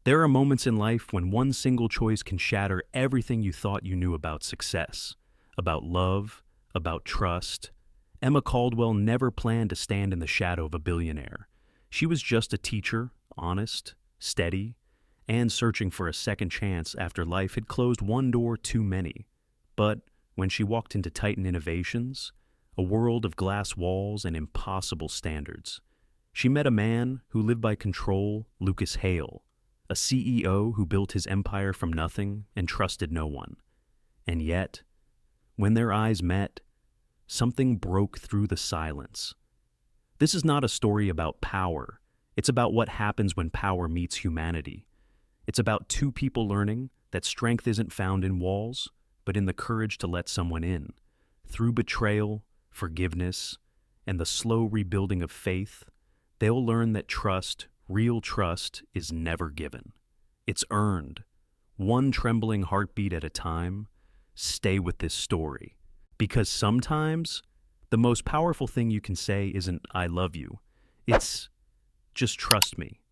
There are moments in life when one single choice can shatter everything you thought you knew about success, about love, about trust. Emma Caldwell never planned to stand in the shadow of a billionaire. She was just a teacher, honest, steady, and searching for a second chance after life had closed one door too many. But when she walked into Titan Innovations, a world of glass walls and impossible standards, she met a man who lived by control, Lucas Hale, a CEO who built his empire from nothing and trusted no one. And yet, when their eyes met, something broke through the silence. This is not a story about power. It's about what happens when power meets humanity. It's about two people learning that strength isn't found in walls, but in the courage to let someone in. Through betrayal, forgiveness, and the slow rebuilding of faith, they'll learn that trust, real trust, is never given. It's earned. One trembling heartbeat at a time. Stay with this story. Because sometimes, the most powerful thing you can say isn't, "I love you." It's, "Just trust me."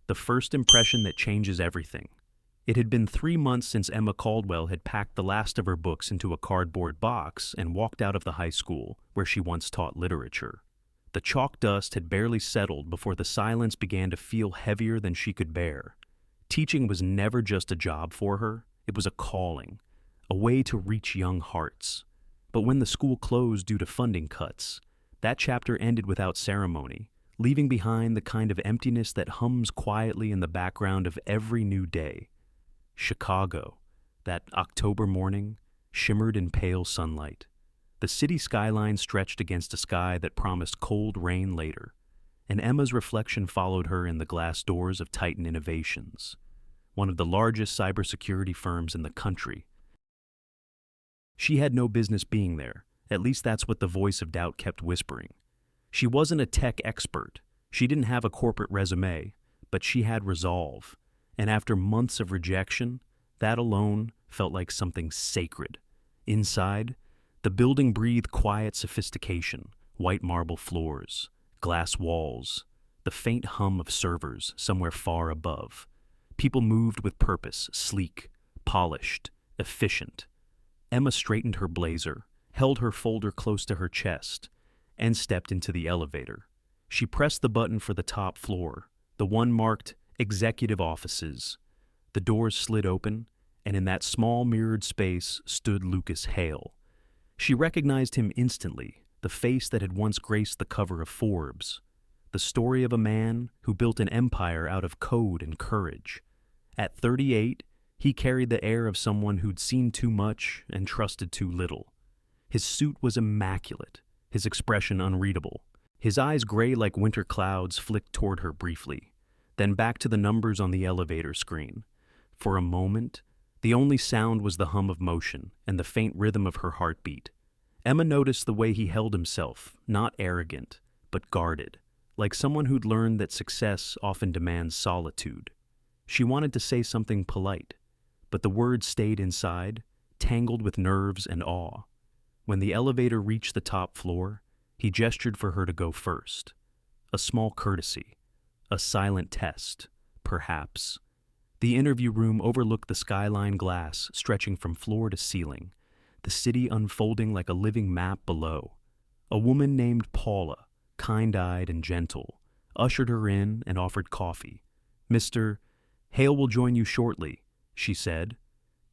The first impression that changes everything. It had been 3 months since Emma Caldwell had packed the last of her books into a cardboard box and walked out of the high school where she once taught literature. The chalk dust had barely settled before the silence began to feel heavier than she could bear. Teaching was never just a job for her, it was a calling, a way to reach young hearts. But when the school closed due to funding cuts, that chapter ended without ceremony, leaving behind the kind of emptiness that hums quietly in the background of every new day. Chicago, that October morning, shimmered in pale sunlight. The city skyline stretched against a sky that promised cold rain later, and Emma's reflection followed her in the glass doors of Titan Innovations, one of the largest cybersecurity firms in the country. She had no business being there, at least that's what the voice of doubt kept whispering. She wasn't a tech expert, she didn't have a corporate resume, but she had resolve, and after months of rejection, that alone felt like something sacred. Inside, the building breathed quiet sophistication, white marble floors, glass walls, the faint hum of servers somewhere far above. People moved with purpose, sleek, polished, efficient. Emma straightened her blazer, held her folder close to her chest, and stepped into the elevator. She pressed the button for the top floor, the one marked Executive Offices. The doors slid open, and in that small mirrored space stood Lucas Hale. She recognized him instantly, the face that had once graced the cover of Forbes, the story of a man who built an empire out of code and courage. At 38, he carried the air of someone who'd seen too much and trusted too little. His suit was immaculate, his expression unreadable. His eyes gray like winter clouds flicked toward her briefly, then back to the numbers on the elevator screen. For a moment, the only sound was the hum of motion and the faint rhythm of her heartbeat. Emma noticed the way he held himself, not arrogant, but guarded, like someone who'd learned that success often demands solitude. She wanted to say something polite, but the words stayed inside, tangled with nerves and awe. When the elevator reached the top floor, he gestured for her to go first. A small courtesy, a silent test, perhaps. The interview room overlooked the skyline glass stretching from floor to ceiling, the city unfolding like a living map below. A woman named Paula, kind-eyed and gentle, ushered her in and offered coffee. "Mr. Hale will join you shortly," she said.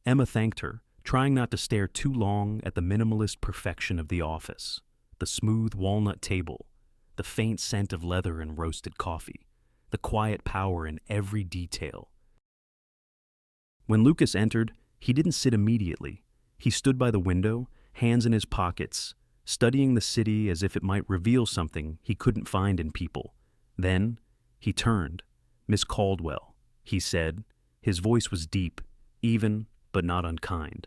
Emma thanked her, trying not to stare too long at the minimalist perfection of the office, the smooth walnut table, the faint scent of leather and roasted coffee, the quiet power in every detail. When Lucas entered, he didn't sit immediately. He stood by the window, hands in his pockets, studying the city as if it might reveal something he couldn't find in people. Then, he turned. "Miss Caldwell," he said. His voice was deep, even, but not unkind.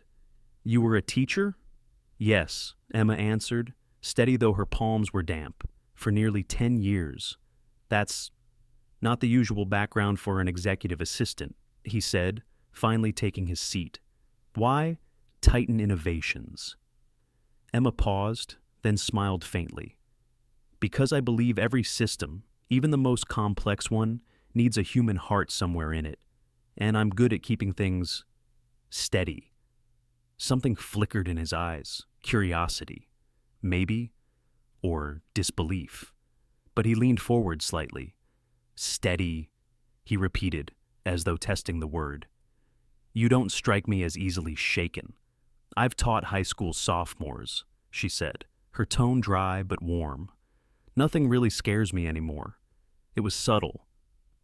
"You were a teacher?" "Yes," Emma answered, steady though her palms were damp. "For nearly 10 years. That's not the usual background for an executive assistant," he said, finally taking his seat. "Why Titan Innovations?" Emma paused, then smiled faintly. "Because I believe every system, even the most complex one, needs a human heart somewhere in it. and I'm good at keeping things steady. Something flickered in his eyes, curiosity, maybe, or disbelief. But he leaned forward slightly. Steady, he repeated, as though testing the word. You don't strike me as easily shaken. I've taught high school sophomores, she said, her tone dry but warm. Nothing really scares me anymore. It was subtle,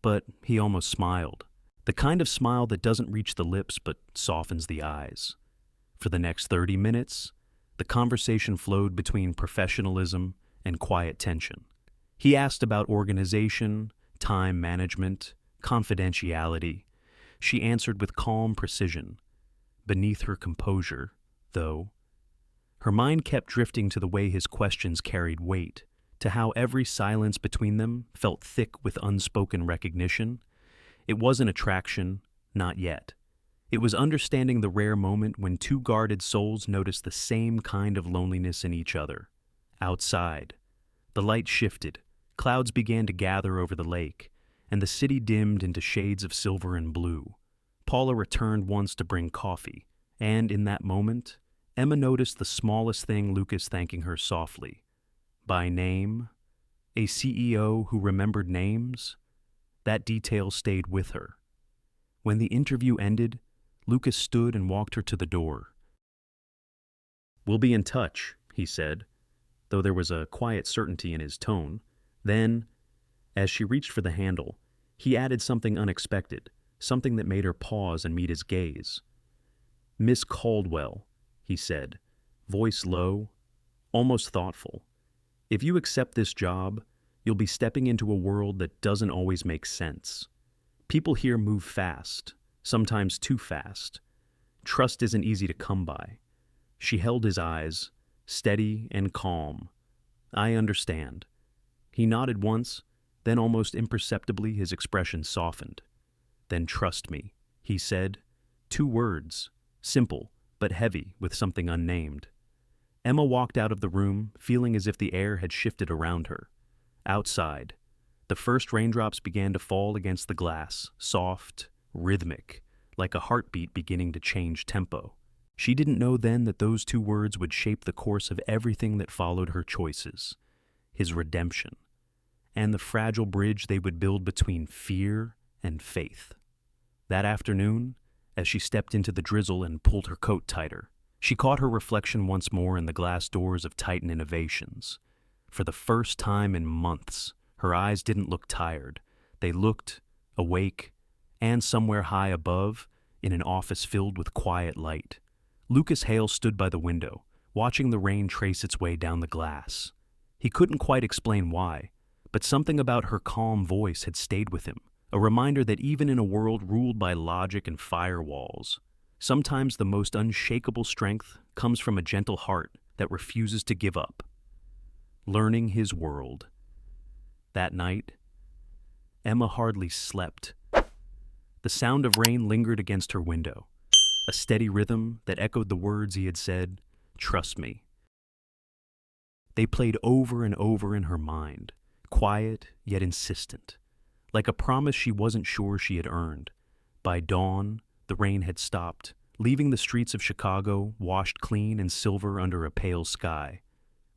but he almost smiled. The kind of smile that doesn't reach the lips but softens the eyes. For the next 30 minutes, the conversation flowed between professionalism and quiet tension. He asked about organization, time management, confidentiality. She answered with calm precision. Beneath her composure, though, her mind kept drifting to the way his questions carried weight, to how every silence between them felt thick with unspoken recognition. It wasn't attraction, not yet. It was understanding the rare moment when two guarded souls notice the same kind of loneliness in each other. Outside, the light shifted, clouds began to gather over the lake, and the city dimmed into shades of silver and blue. Paula returned once to bring coffee, and in that moment, Emma noticed the smallest thing, Lucas thanking her softly. By name, a CEO who remembered names. That detail stayed with her. When the interview ended, Lucas stood and walked her to the door. We'll be in touch, he said, though there was a quiet certainty in his tone. Then, as she reached for the handle, he added something unexpected, something that made her pause and meet his gaze. Miss Caldwell, he said, voice low, almost thoughtful. If you accept this job, you'll be stepping into a world that doesn't always make sense. People here move fast, sometimes too fast. Trust isn't easy to come by. She held his eyes, steady and calm. I understand. He nodded once, then almost imperceptibly his expression softened. Then trust me, he said. 2 words, simple but heavy with something unnamed. Emma walked out of the room, feeling as if the air had shifted around her. Outside, the first raindrops began to fall against the glass, soft, rhythmic, like a heartbeat beginning to change tempo. She didn't know then that those 2 words would shape the course of everything that followed her choices, his redemption, and the fragile bridge they would build between fear and faith. That afternoon, as she stepped into the drizzle and pulled her coat tighter, she caught her reflection once more in the glass doors of Titan Innovations. For the first time in months, her eyes didn't look tired. They looked awake, and somewhere high above, in an office filled with quiet light, Lucas Hale stood by the window, watching the rain trace its way down the glass. He couldn't quite explain why, but something about her calm voice had stayed with him, a reminder that even in a world ruled by logic and firewalls, sometimes the most unshakable strength comes from a gentle heart that refuses to give up. Learning his world. That night, Emma hardly slept. The sound of rain lingered against her window, a steady rhythm that echoed the words he had said, "Trust me." They played over and over in her mind, quiet yet insistent, like a promise she wasn't sure she had earned. By dawn, the rain had stopped, leaving the streets of Chicago washed clean in silver under a pale sky.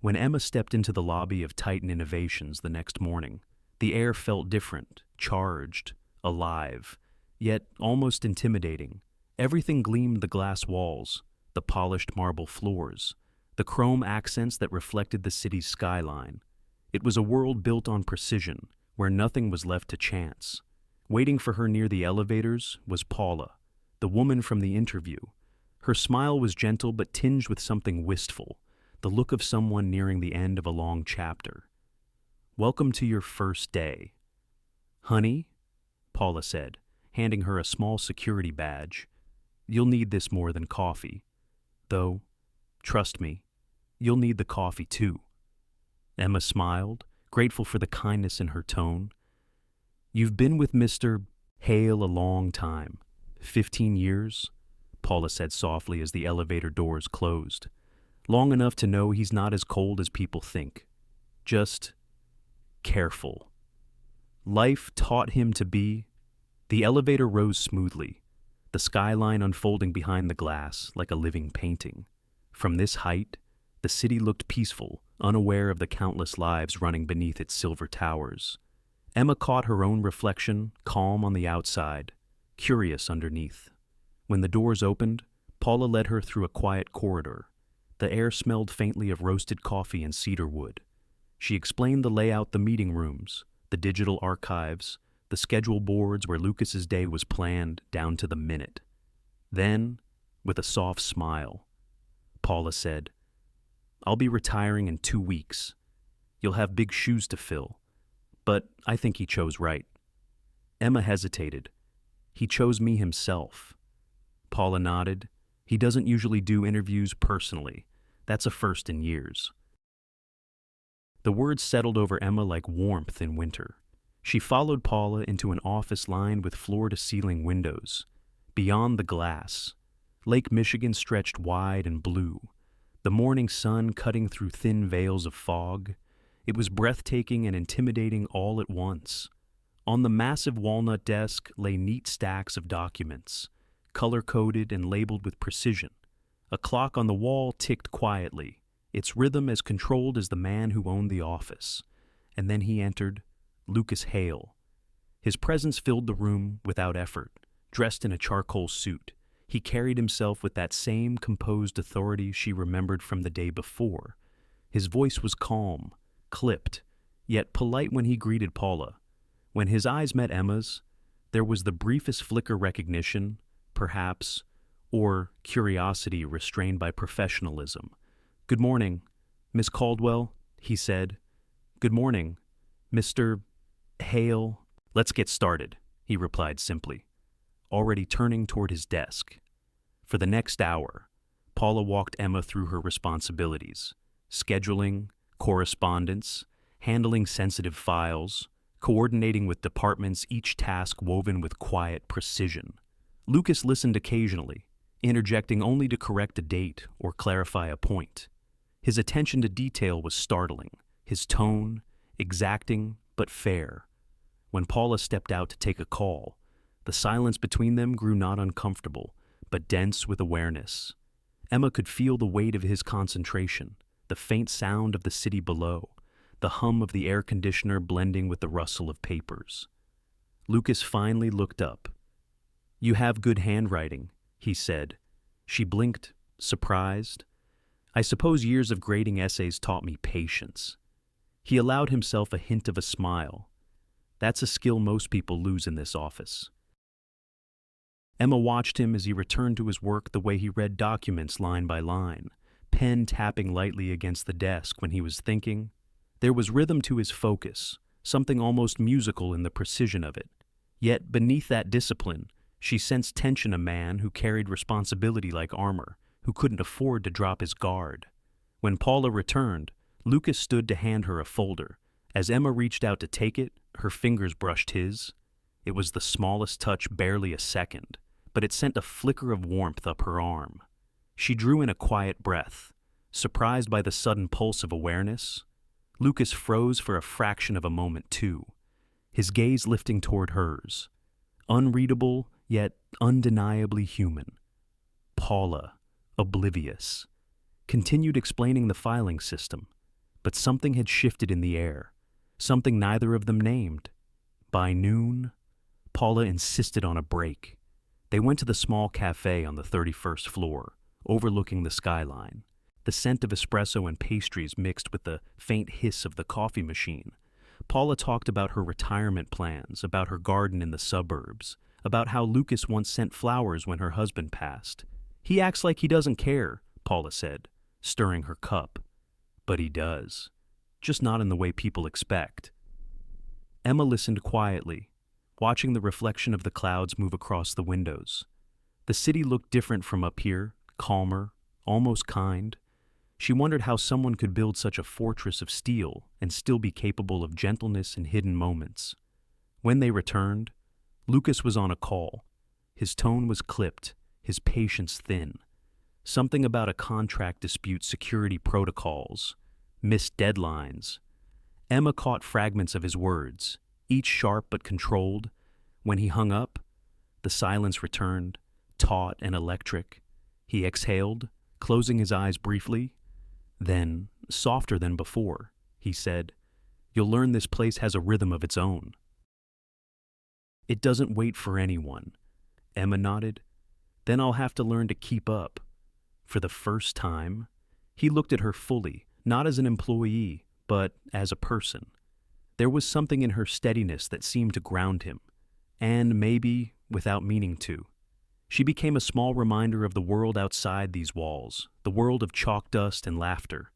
When Emma stepped into the lobby of Titan Innovations the next morning, the air felt different, charged, alive, yet almost intimidating. Everything gleamed: the glass walls, the polished marble floors, the chrome accents that reflected the city's skyline. It was a world built on precision, where nothing was left to chance. Waiting for her near the elevators was Paula, the woman from the interview. Her smile was gentle but tinged with something wistful, the look of someone nearing the end of a long chapter. "Welcome to your first day." "Honey," Paula said, handing her a small security badge. "You'll need this more than coffee. Though, trust me, you'll need the coffee too." Emma smiled, grateful for the kindness in her tone. "You've been with Mr. Hale a long time. 15 years?" Paula said softly as the elevator doors closed. "Long enough to know he's not as cold as people think. Just careful. Life taught him to be The elevator rose smoothly, the skyline unfolding behind the glass like a living painting. From this height, the city looked peaceful, unaware of the countless lives running beneath its silver towers. Emma caught her own reflection, calm on the outside, curious underneath. When the doors opened, Paula led her through a quiet corridor. The air smelled faintly of roasted coffee and cedar wood. She explained the layout: the meeting rooms, the digital archives, the schedule boards where Lucas's day was planned down to the minute. Then, with a soft smile, Paula said, "I'll be retiring in 2 weeks. You'll have big shoes to fill, but I think he chose right." Emma hesitated. "He chose me himself." Paula nodded. "He doesn't usually do interviews personally. That's a first in years." The words settled over Emma like warmth in winter. She followed Paula into an office lined with floor-to-ceiling windows. Beyond the glass, Lake Michigan stretched wide and blue, the morning sun cutting through thin veils of fog. It was breathtaking and intimidating all at once. On the massive walnut desk lay neat stacks of documents, color-coded and labeled with precision. A clock on the wall ticked quietly, its rhythm as controlled as the man who owned the office. And then he entered, Lucas Hale. His presence filled the room without effort. Dressed in a charcoal suit, he carried himself with that same composed authority she remembered from the day before. His voice was calm, clipped, yet polite when he greeted Paula. When his eyes met Emma's, there was the briefest flicker: recognition, perhaps, or curiosity restrained by professionalism. "Good morning, Miss Caldwell," he said. "Good morning, Mr. Hale." "Let's get started," he replied simply, already turning toward his desk. For the next hour, Paula walked Emma through her responsibilities: scheduling, correspondence, handling sensitive files, coordinating with departments, each task woven with quiet precision. Lucas listened occasionally, interjecting only to correct a date or clarify a point. His attention to detail was startling, his tone exacting but fair. When Paula stepped out to take a call, the silence between them grew not uncomfortable, but dense with awareness. Emma could feel the weight of his concentration, the faint sound of the city below, the hum of the air conditioner blending with the rustle of papers. Lucas finally looked up. "You have good handwriting," he said. She blinked, surprised. "I suppose years of grading essays taught me patience." He allowed himself a hint of a smile. "That's a skill most people lose in this office." Emma watched him as he returned to his work, the way he read documents line by line, pen tapping lightly against the desk when he was thinking. There was rhythm to his focus, something almost musical in the precision of it. Yet beneath that discipline, she sensed tension: a man who carried responsibility like armor, who couldn't afford to drop his guard. When Paula returned, Lucas stood to hand her a folder. As Emma reached out to take it, her fingers brushed his. It was the smallest touch, barely a second, but it sent a flicker of warmth up her arm. She drew in a quiet breath, surprised by the sudden pulse of awareness. Lucas froze for a fraction of a moment too, his gaze lifting toward hers. Unreadable, yet undeniably human. Paula, oblivious, continued explaining the filing system, but something had shifted in the air, something neither of them named. By noon, Paula insisted on a break. They went to the small cafe on the 31st floor, overlooking the skyline. The scent of espresso and pastries mixed with the faint hiss of the coffee machine. Paula talked about her retirement plans, about her garden in the suburbs, about how Lucas once sent flowers when her husband passed. "He acts like he doesn't care," Paula said, stirring her cup. "But he does. Just not in the way people expect." Emma listened quietly, watching the reflection of the clouds move across the windows. The city looked different from up here, calmer, almost kind. She wondered how someone could build such a fortress of steel and still be capable of gentleness in hidden moments. When they returned, Lucas was on a call. His tone was clipped, his patience thin. Something about a contract dispute, security protocols, missed deadlines. Emma caught fragments of his words, each sharp but controlled. When he hung up, the silence returned, taut and electric. He exhaled, closing his eyes briefly. Then, softer than before, he said, "You'll learn this place has a rhythm of its own." "It doesn't wait for anyone." Emma nodded. "Then I'll have to learn to keep up." For the first time, he looked at her fully, not as an employee, but as a person. There was something in her steadiness that seemed to ground him, and maybe, without meaning to, she became a small reminder of the world outside these walls, the world of chalk dust and laughter,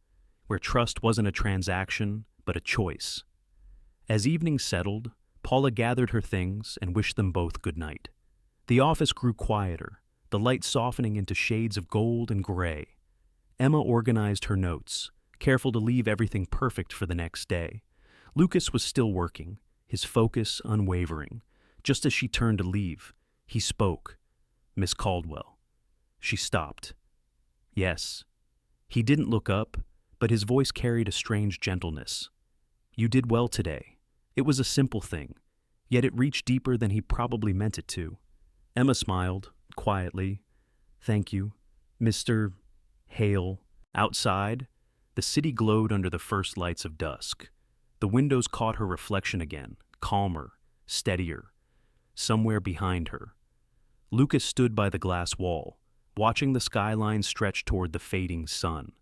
where trust wasn't a transaction, but a choice. As evening settled, Paula gathered her things and wished them both good night. The office grew quieter, the light softening into shades of gold and gray. Emma organized her notes, careful to leave everything perfect for the next day. Lucas was still working, his focus unwavering. Just as she turned to leave, he spoke. "Miss Caldwell." She stopped. "Yes." He didn't look up, but his voice carried a strange gentleness. "You did well today." It was a simple thing, yet it reached deeper than he probably meant it to. Emma smiled, quietly. "Thank you, Mr. Hale." Outside, the city glowed under the first lights of dusk. The windows caught her reflection again, calmer, steadier, somewhere behind her. Lucas stood by the glass wall, watching the skyline stretch toward the fading sun.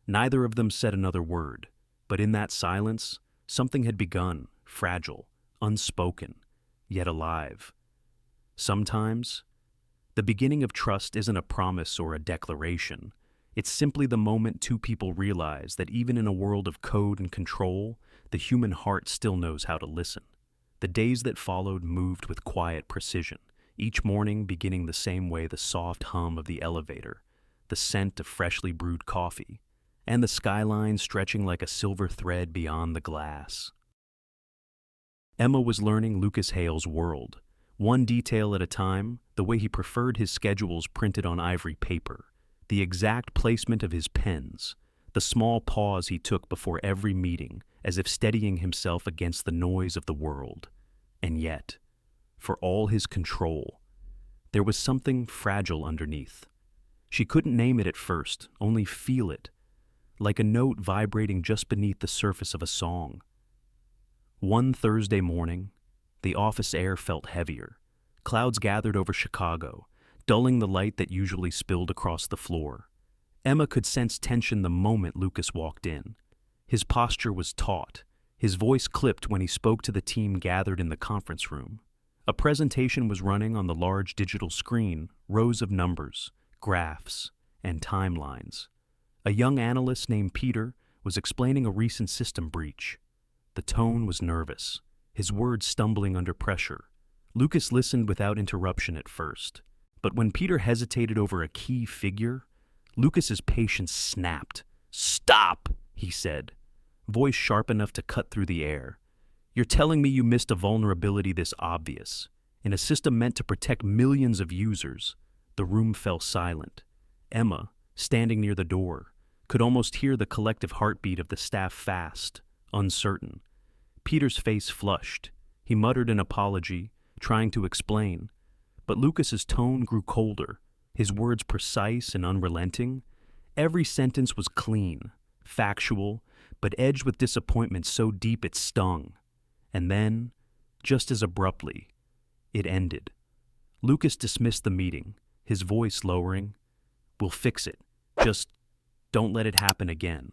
Neither of them said another word, but in that silence, something had begun, fragile, unspoken, yet alive. Sometimes, the beginning of trust isn't a promise or a declaration. It's simply the moment two people realize that even in a world of code and control, the human heart still knows how to listen. The days that followed moved with quiet precision, each morning beginning the same way: the soft hum of the elevator, the scent of freshly brewed coffee, and the skyline stretching like a silver thread beyond the glass. Emma was learning Lucas Hale's world, one detail at a time, the way he preferred his schedules printed on ivory paper, the exact placement of his pens, the small pause he took before every meeting, as if steadying himself against the noise of the world. And yet, for all his control, there was something fragile underneath. She couldn't name it at first, only feel it, like a note vibrating just beneath the surface of a song. One Thursday morning, the office air felt heavier. Clouds gathered over Chicago, dulling the light that usually spilled across the floor. Emma could sense tension the moment Lucas walked in. His posture was taut, his voice clipped when he spoke to the team gathered in the conference room. A presentation was running on the large digital screen, rows of numbers, graphs, and timelines. A young analyst named Peter was explaining a recent system breach. The tone was nervous, his words stumbling under pressure. Lucas listened without interruption at first, but when Peter hesitated over a key figure, Lucas's patience snapped. "Stop!" he said, voice sharp enough to cut through the air. "You're telling me you missed a vulnerability this obvious, in a system meant to protect millions of users?" The room fell silent. Emma, standing near the door, could almost hear the collective heartbeat of the staff fast, uncertain. Peter's face flushed. He muttered an apology, trying to explain. But Lucas's tone grew colder, his words precise and unrelenting. Every sentence was clean, factual, but edged with disappointment so deep it stung. And then, just as abruptly, it ended. Lucas dismissed the meeting, his voice lowering. "We'll fix it. Just don't let it happen again."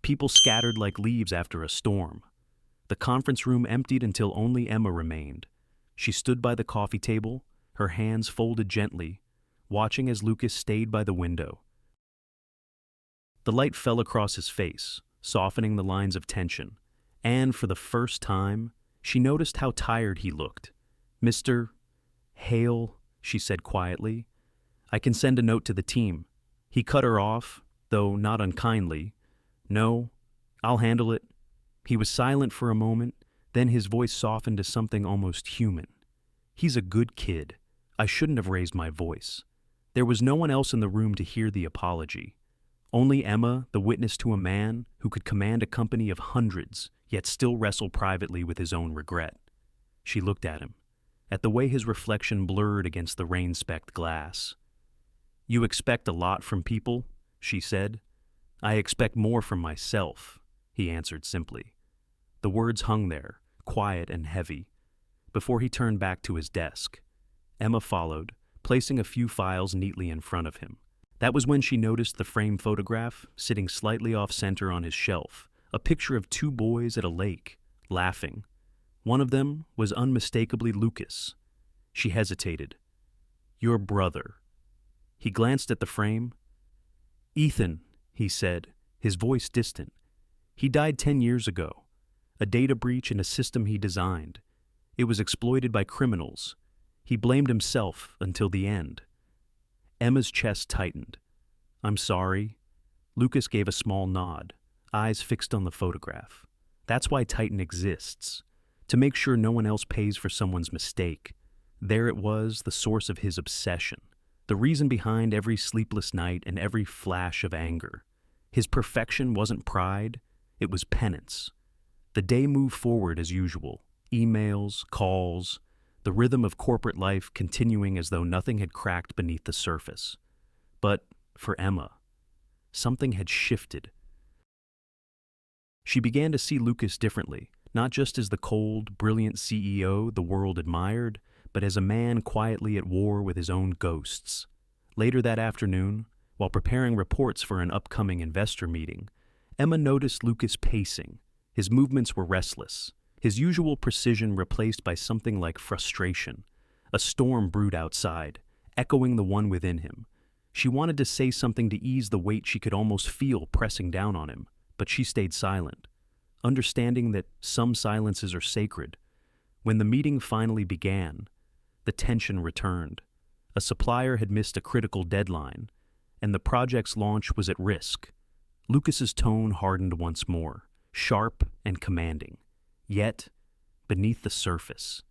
People scattered like leaves after a storm. The conference room emptied until only Emma remained. She stood by the coffee table, her hands folded gently, watching as Lucas stayed by the window. The light fell across his face, softening the lines of tension, and for the first time, she noticed how tired he looked. "Mr. Hale," she said quietly, "I can send a note to the team." He cut her off, though not unkindly. "No, I'll handle it." He was silent for a moment, then his voice softened to something almost human. "He's a good kid. I shouldn't have raised my voice." There was no one else in the room to hear the apology. Only Emma, the witness to a man who could command a company of hundreds, yet still wrestle privately with his own regret. She looked at him, at the way his reflection blurred against the rain-specked glass. "You expect a lot from people," she said. "I expect more from myself," he answered simply. The words hung there, quiet and heavy, before he turned back to his desk. Emma followed, placing a few files neatly in front of him. That was when she noticed the frame photograph sitting slightly off-center on his shelf, a picture of two boys at a lake, laughing. One of them was unmistakably Lucas. She hesitated. "Your brother." He glanced at the frame. "Ethan," he said, his voice distant. "He died 10 years ago. A data breach in a system he designed. It was exploited by criminals. He blamed himself until the end." Emma's chest tightened. "I'm sorry." Lucas gave a small nod, eyes fixed on the photograph. "That's why Titan exists. To make sure no one else pays for someone's mistake." There it was, the source of his obsession. The reason behind every sleepless night and every flash of anger. His perfection wasn't pride, it was penance. The day moved forward as usual. Emails, calls, the rhythm of corporate life continuing as though nothing had cracked beneath the surface. But for Emma, something had shifted. She began to see Lucas differently, not just as the cold, brilliant CEO the world admired, but as a man quietly at war with his own ghosts. Later that afternoon, while preparing reports for an upcoming investor meeting, Emma noticed Lucas pacing. His movements were restless, his usual precision replaced by something like frustration. A storm brewed outside, echoing the one within him. She wanted to say something to ease the weight she could almost feel pressing down on him, but she stayed silent, understanding that some silences are sacred. When the meeting finally began, the tension returned. A supplier had missed a critical deadline, and the project's launch was at risk. Lucas's tone hardened once more, sharp and commanding. Yet, beneath the surface,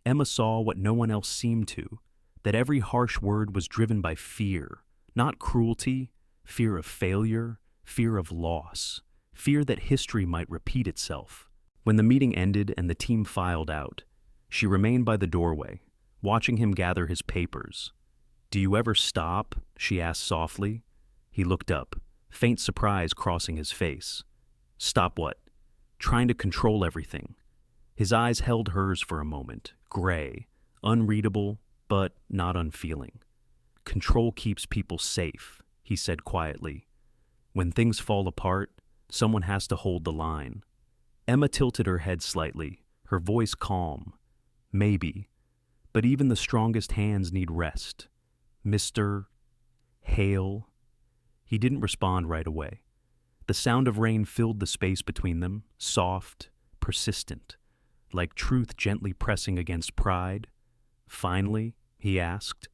Emma saw what no one else seemed to, that every harsh word was driven by fear, not cruelty, fear of failure, fear of loss, fear that history might repeat itself. When the meeting ended and the team filed out, she remained by the doorway, watching him gather his papers. "Do you ever stop?" she asked softly. He looked up, faint surprise crossing his face. "Stop what?" "Trying to control everything." His eyes held hers for a moment, gray, unreadable, but not unfeeling. "Control keeps people safe," he said quietly. "When things fall apart, someone has to hold the line." Emma tilted her head slightly, her voice calm. "Maybe. But even the strongest hands need rest. Mr. Hale." He didn't respond right away. The sound of rain filled the space between them, soft, persistent, like truth gently pressing against pride. "Finally?" he asked.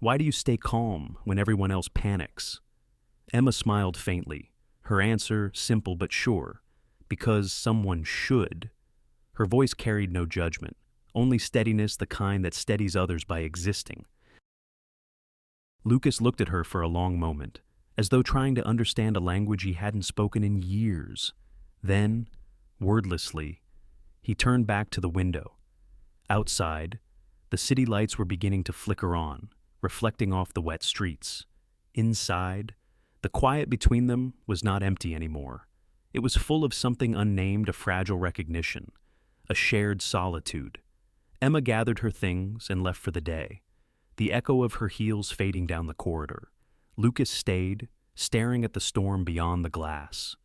"Why do you stay calm when everyone else panics?" Emma smiled faintly, her answer simple but sure. "Because someone should." Her voice carried no judgment, only steadiness, the kind that steadies others by existing. Lucas looked at her for a long moment, as though trying to understand a language he hadn't spoken in years. Then, wordlessly, he turned back to the window. Outside, the city lights were beginning to flicker on, reflecting off the wet streets. Inside, the quiet between them was not empty anymore. It was full of something unnamed, a fragile recognition, a shared solitude. Emma gathered her things and left for the day, the echo of her heels fading down the corridor. Lucas stayed, staring at the storm beyond the glass.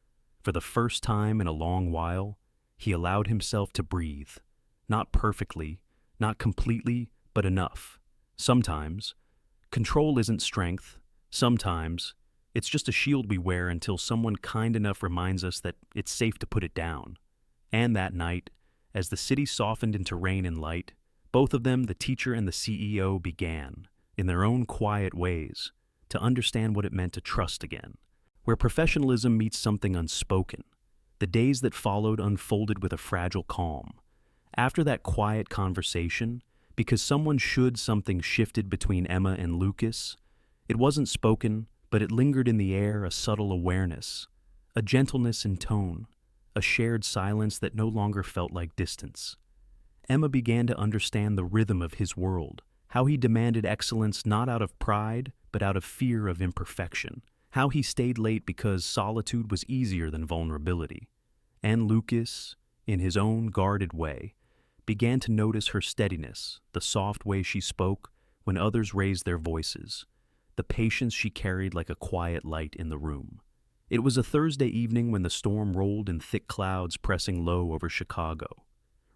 For the first time in a long while, he allowed himself to breathe. Not perfectly, not completely, but enough. Sometimes, control isn't strength. Sometimes, it's just a shield we wear until someone kind enough reminds us that it's safe to put it down. And that night, as the city softened into rain and light, both of them, the teacher and the CEO, began, in their own quiet ways, to understand what it meant to trust again, where professionalism meets something unspoken. The days that followed unfolded with a fragile calm. After that quiet conversation, because someone should, something shifted between Emma and Lucas. It wasn't spoken, but it lingered in the air, a subtle awareness, a gentleness in tone, a shared silence that no longer felt like distance. Emma began to understand the rhythm of his world, how he demanded excellence not out of pride, but out of fear of imperfection, how he stayed late because solitude was easier than vulnerability. And Lucas, in his own guarded way, began to notice her steadiness, the soft way she spoke when others raised their voices, the patience she carried like a quiet light in the room. It was a Thursday evening when the storm rolled in thick clouds pressing low over Chicago,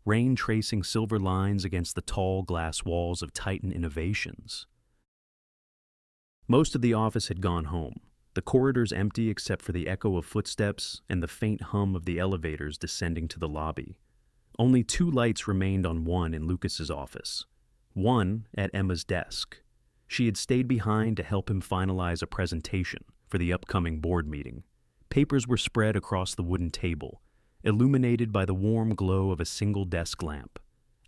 rain tracing silver lines against the tall glass walls of Titan Innovations. Most of the office had gone home, the corridors empty except for the echo of footsteps and the faint hum of the elevators descending to the lobby. Only 2 lights remained on one in Lucas's office, one at Emma's desk. She had stayed behind to help him finalize a presentation for the upcoming board meeting. Papers were spread across the wooden table, illuminated by the warm glow of a single desk lamp.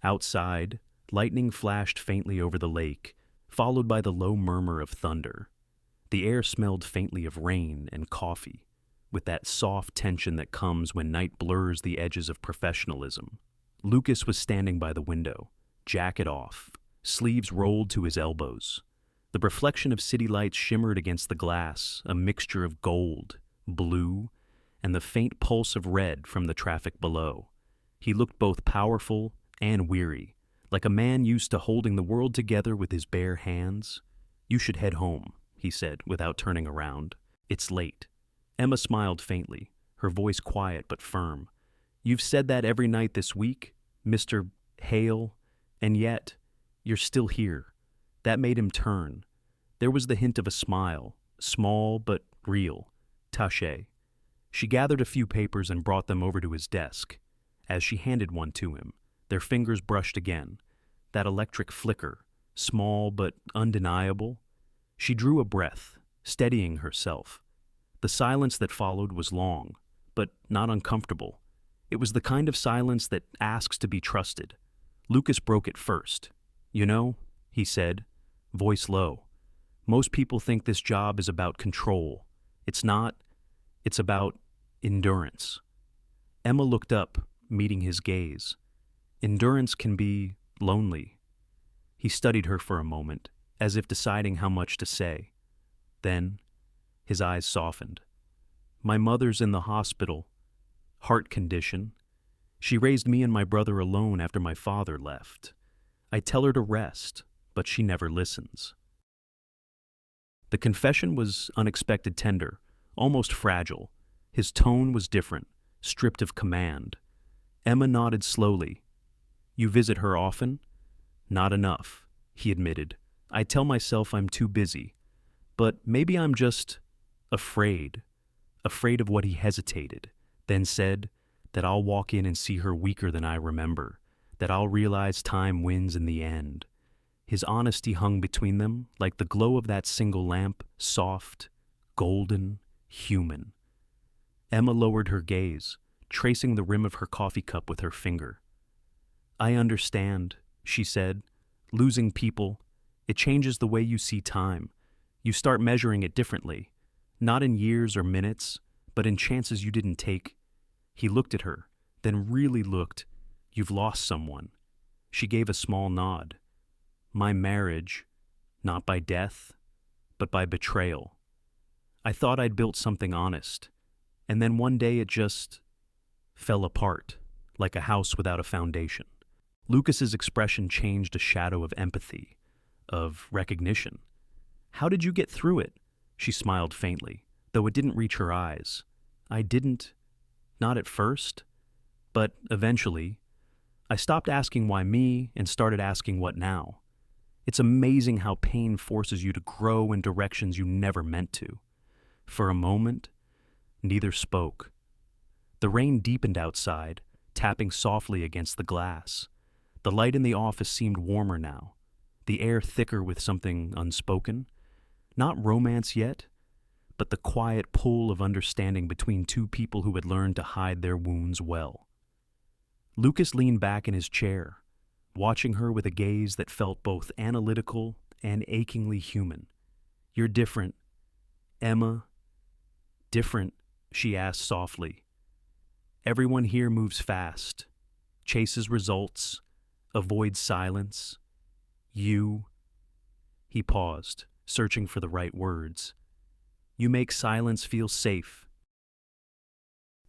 Outside, lightning flashed faintly over the lake, followed by the low murmur of thunder. The air smelled faintly of rain and coffee, with that soft tension that comes when night blurs the edges of professionalism. Lucas was standing by the window, jacket off, sleeves rolled to his elbows. The reflection of city lights shimmered against the glass, a mixture of gold, blue, and the faint pulse of red from the traffic below. He looked both powerful and weary, like a man used to holding the world together with his bare hands. "You should head home," he said, without turning around. "It's late." Emma smiled faintly, her voice quiet but firm. "You've said that every night this week, Mr. Hale, and yet you're still here." That made him turn. There was the hint of a smile, small but real. "Taché." She gathered a few papers and brought them over to his desk. As she handed one to him, their fingers brushed again. That electric flicker, small but undeniable. She drew a breath, steadying herself. The silence that followed was long, but not uncomfortable. It was the kind of silence that asks to be trusted. Lucas broke it first. "You know," he said, voice low, "most people think this job is about control. It's not. It's about endurance." Emma looked up, meeting his gaze. "Endurance can be lonely." He studied her for a moment, as if deciding how much to say. Then, his eyes softened. "My mother's in the hospital. Heart condition. She raised me and my brother alone after my father left. I tell her to rest, but she never listens." The confession was unexpected tender, almost fragile. His tone was different, stripped of command. Emma nodded slowly. "You visit her often?" "Not enough," he admitted. "I tell myself I'm too busy. But maybe I'm just afraid of what he hesitated, then said that I'll walk in and see her weaker than I remember, that I'll realize time wins in the end." His honesty hung between them like the glow of that single lamp, soft, golden, human. Emma lowered her gaze, tracing the rim of her coffee cup with her finger. "I understand," she said. "Losing people, it changes the way you see time. You start measuring it differently, not in years or minutes, but in chances you didn't take." He looked at her, then really looked. "You've lost someone." She gave a small nod. "My marriage, not by death, but by betrayal. I thought I'd built something honest, and then one day it just fell apart, like a house without a foundation." Lucas's expression changed, a shadow of empathy, of recognition. "How did you get through it?" She smiled faintly, though it didn't reach her eyes. "I didn't. Not at first. But eventually, I stopped asking why me and started asking what now. It's amazing how pain forces you to grow in directions you never meant to." For a moment, neither spoke. The rain deepened outside, tapping softly against the glass. The light in the office seemed warmer now, the air thicker with something unspoken. Not romance yet, but the quiet pull of understanding between two people who had learned to hide their wounds well. Lucas leaned back in his chair, watching her with a gaze that felt both analytical and achingly human. "You're different, Emma." "Different?" she asked softly. "Everyone here moves fast, chases results. avoid silence. You. He paused, searching for the right words. You make silence feel safe.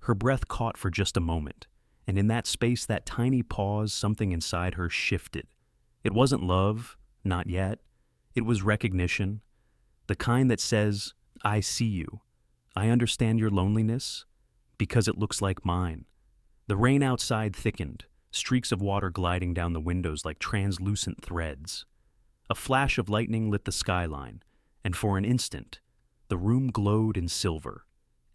Her breath caught for just a moment, and in that space, that tiny pause, something inside her shifted. It wasn't love, not yet. It was recognition, the kind that says, I see you. I understand your loneliness because it looks like mine. The rain outside thickened, streaks of water gliding down the windows like translucent threads. A flash of lightning lit the skyline, and for an instant, the room glowed in silver.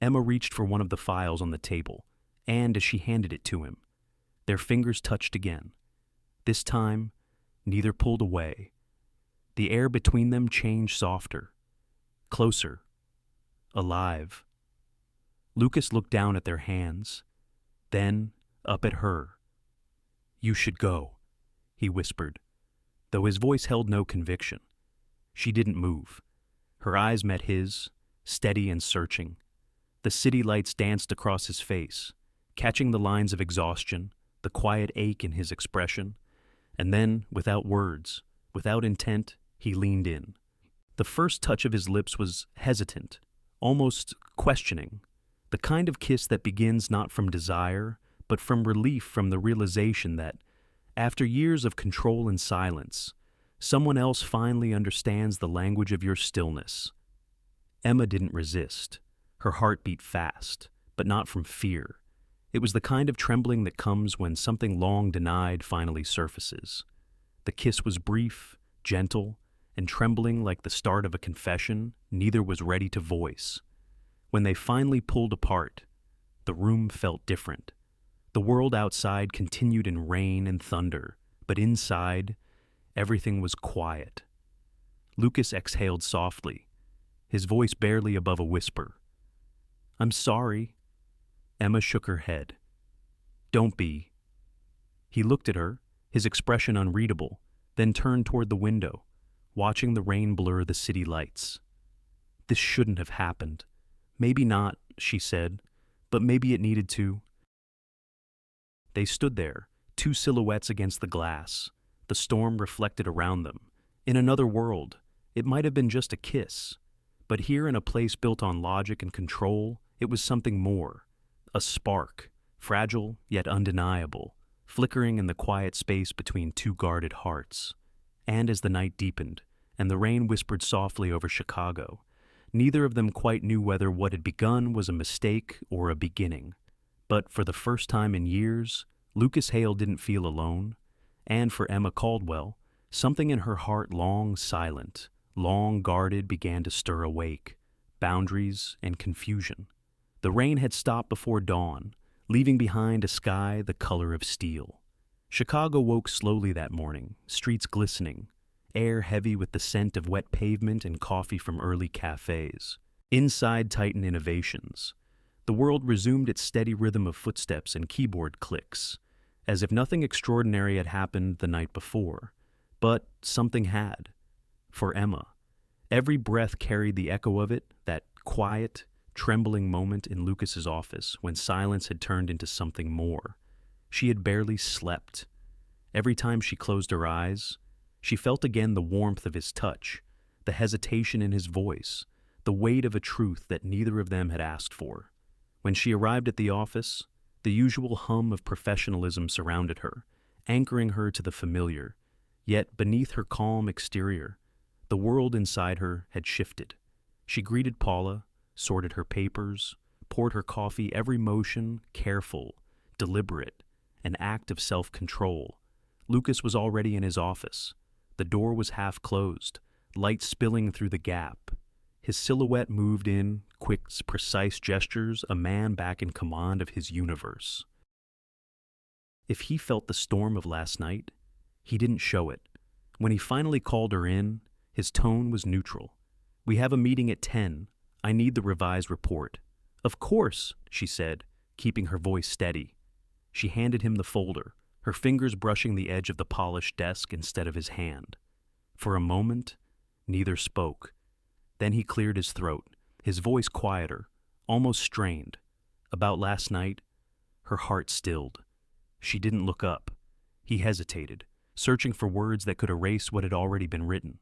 Emma reached for one of the files on the table, and as she handed it to him, their fingers touched again. This time, neither pulled away. The air between them changed softer, closer, alive. Lucas looked down at their hands, then up at her. You should go, he whispered, though his voice held no conviction. She didn't move. Her eyes met his, steady and searching. The city lights danced across his face, catching the lines of exhaustion, the quiet ache in his expression, and then, without words, without intent, he leaned in. The first touch of his lips was hesitant, almost questioning, the kind of kiss that begins not from desire, but from relief from the realization that, after years of control and silence, someone else finally understands the language of your stillness. Emma didn't resist. Her heart beat fast, but not from fear. It was the kind of trembling that comes when something long denied finally surfaces. The kiss was brief, gentle, and trembling like the start of a confession neither was ready to voice. When they finally pulled apart, the room felt different. The world outside continued in rain and thunder, but inside, everything was quiet. Lucas exhaled softly, his voice barely above a whisper. I'm sorry. Emma shook her head. Don't be. He looked at her, his expression unreadable, then turned toward the window, watching the rain blur the city lights. This shouldn't have happened. Maybe not, she said, but maybe it needed to. They stood there, two silhouettes against the glass, the storm reflected around them. In another world, it might have been just a kiss, but here in a place built on logic and control, it was something more. A spark, fragile yet undeniable, flickering in the quiet space between two guarded hearts. And as the night deepened, and the rain whispered softly over Chicago, neither of them quite knew whether what had begun was a mistake or a beginning. But for the first time in years, Lucas Hale didn't feel alone, and for Emma Caldwell, something in her heart long silent, long guarded began to stir awake, boundaries and confusion. The rain had stopped before dawn, leaving behind a sky the color of steel. Chicago woke slowly that morning, streets glistening, air heavy with the scent of wet pavement and coffee from early cafes. Inside tightened innovations. The world resumed its steady rhythm of footsteps and keyboard clicks, as if nothing extraordinary had happened the night before. But something had. For Emma, every breath carried the echo of it, that quiet, trembling moment in Lucas's office when silence had turned into something more. She had barely slept. Every time she closed her eyes, she felt again the warmth of his touch, the hesitation in his voice, the weight of a truth that neither of them had asked for. When she arrived at the office, the usual hum of professionalism surrounded her, anchoring her to the familiar. Yet beneath her calm exterior, the world inside her had shifted. She greeted Paula, sorted her papers, poured her coffee, every motion careful, deliberate, an act of self-control. Lucas was already in his office. The door was half closed, light spilling through the gap. His silhouette moved in, quick, precise gestures, a man back in command of his universe. If he felt the storm of last night, he didn't show it. When he finally called her in, his tone was neutral. We have a meeting at 10. I need the revised report. Of course, she said, keeping her voice steady. She handed him the folder, her fingers brushing the edge of the polished desk instead of his hand. For a moment, neither spoke. Then he cleared his throat, his voice quieter, almost strained. About last night, her heart stilled. She didn't look up. He hesitated, searching for words that could erase what had already been written.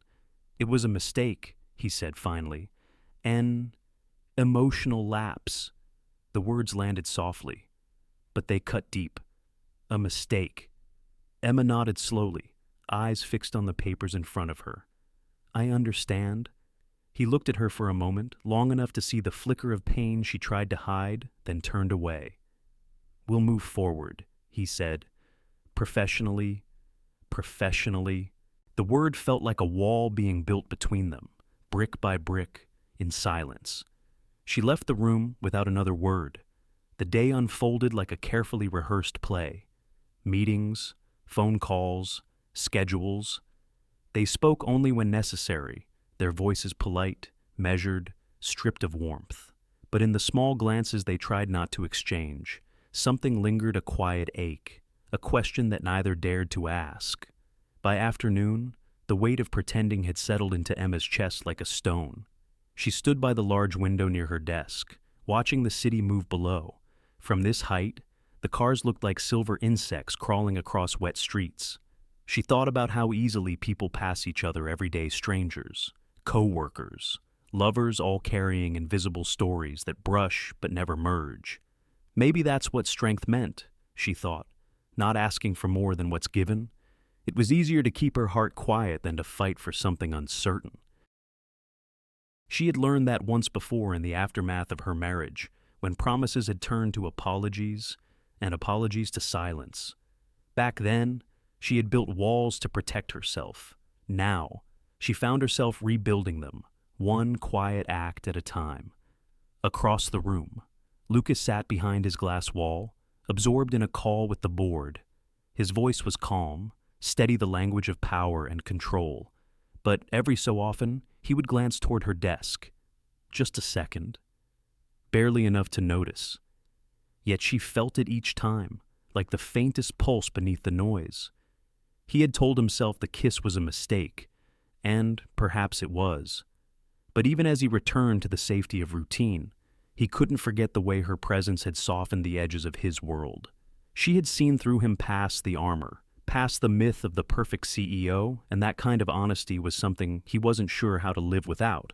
"It was a mistake," he said finally. "An emotional lapse." The words landed softly, but they cut deep. A mistake. Emma nodded slowly, eyes fixed on the papers in front of her. "I understand." He looked at her for a moment, long enough to see the flicker of pain she tried to hide, then turned away. "We'll move forward," he said. Professionally. The word felt like a wall being built between them, brick by brick, in silence. She left the room without another word. The day unfolded like a carefully rehearsed play. Meetings, phone calls, schedules. They spoke only when necessary, their voices polite, measured, stripped of warmth. But in the small glances they tried not to exchange, something lingered, a quiet ache, a question that neither dared to ask. By afternoon, the weight of pretending had settled into Emma's chest like a stone. She stood by the large window near her desk, watching the city move below. From this height, the cars looked like silver insects crawling across wet streets. She thought about how easily people pass each other, everyday strangers, co-workers, lovers, all carrying invisible stories that brush but never merge. Maybe that's what strength meant, she thought, not asking for more than what's given. It was easier to keep her heart quiet than to fight for something uncertain. She had learned that once before in the aftermath of her marriage, when promises had turned to apologies, and apologies to silence. Back then, she had built walls to protect herself. Now, she found herself rebuilding them, one quiet act at a time. Across the room, Lucas sat behind his glass wall, absorbed in a call with the board. His voice was calm, steady, the language of power and control. But every so often, he would glance toward her desk. Just a second. Barely enough to notice. Yet she felt it each time, like the faintest pulse beneath the noise. He had told himself the kiss was a mistake, and perhaps it was. But even as he returned to the safety of routine, he couldn't forget the way her presence had softened the edges of his world. She had seen through him past the armor, past the myth of the perfect CEO, and that kind of honesty was something he wasn't sure how to live without.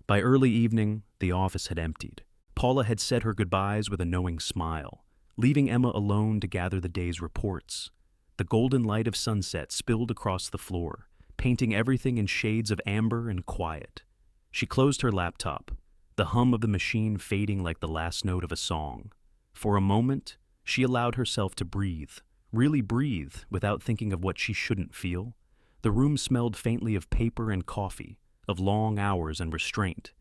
By early evening, the office had emptied. Paula had said her goodbyes with a knowing smile, leaving Emma alone to gather the day's reports. The golden light of sunset spilled across the floor, painting everything in shades of amber and quiet. She closed her laptop, the hum of the machine fading like the last note of a song. For a moment, she allowed herself to breathe, really breathe, without thinking of what she shouldn't feel. The room smelled faintly of paper and coffee, of long hours and restraint.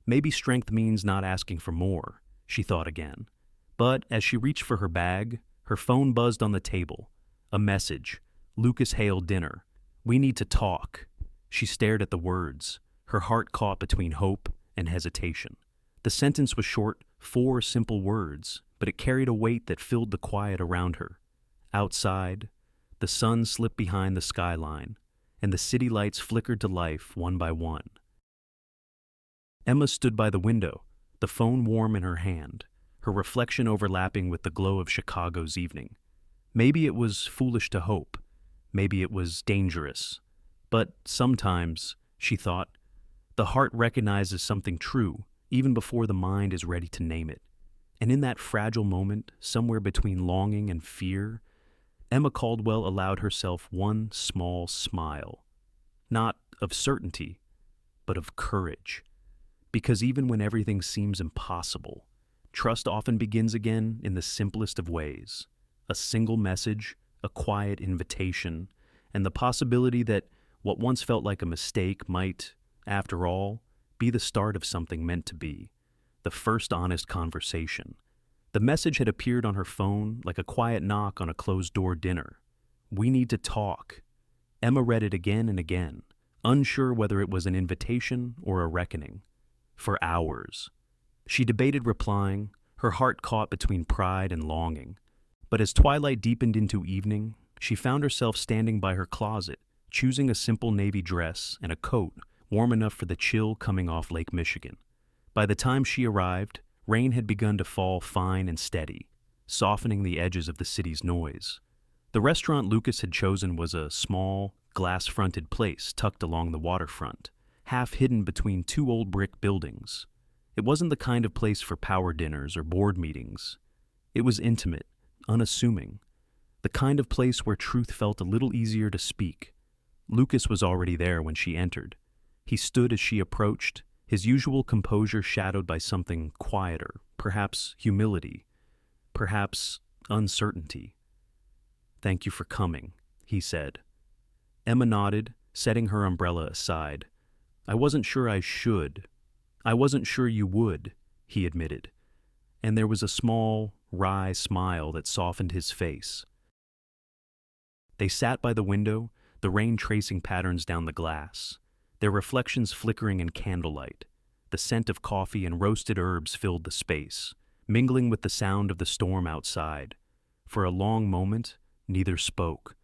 Maybe strength means not asking for more, she thought again. But as she reached for her bag, her phone buzzed on the table. A message. Lucas hailed dinner. "We need to talk." She stared at the words, her heart caught between hope and hesitation. The sentence was short, 4 simple words, but it carried a weight that filled the quiet around her. Outside, the sun slipped behind the skyline, and the city lights flickered to life one by one. Emma stood by the window, the phone warm in her hand, her reflection overlapping with the glow of Chicago's evening. Maybe it was foolish to hope. Maybe it was dangerous. But sometimes, she thought, the heart recognizes something true even before the mind is ready to name it. And in that fragile moment, somewhere between longing and fear, Emma Caldwell allowed herself one small smile. Not of certainty, but of courage. Because even when everything seems impossible, trust often begins again in the simplest of ways. A single message, a quiet invitation, and the possibility that what once felt like a mistake might, after all, be the start of something meant to be. The first honest conversation. The message had appeared on her phone like a quiet knock on a closed-door dinner. "We need to talk." Emma read it again and again, unsure whether it was an invitation or a reckoning. For hours. She debated replying, her heart caught between pride and longing. But as twilight deepened into evening, she found herself standing by her closet, choosing a simple navy dress and a coat warm enough for the chill coming off Lake Michigan. By the time she arrived, rain had begun to fall fine and steady, softening the edges of the city's noise. The restaurant Lucas had chosen was a small, glass-fronted place tucked along the waterfront, half hidden between two old brick buildings. It wasn't the kind of place for power dinners or board meetings. It was intimate, unassuming, the kind of place where truth felt a little easier to speak. Lucas was already there when she entered. He stood as she approached, his usual composure shadowed by something quieter, perhaps humility, perhaps uncertainty. "Thank you for coming," he said. Emma nodded, setting her umbrella aside. "I wasn't sure I should. I wasn't sure you would," he admitted. And there was a small, wry smile that softened his face. They sat by the window, the rain tracing patterns down the glass, their reflections flickering in candlelight. The scent of coffee and roasted herbs filled the space, mingling with the sound of the storm outside. For a long moment, neither spoke.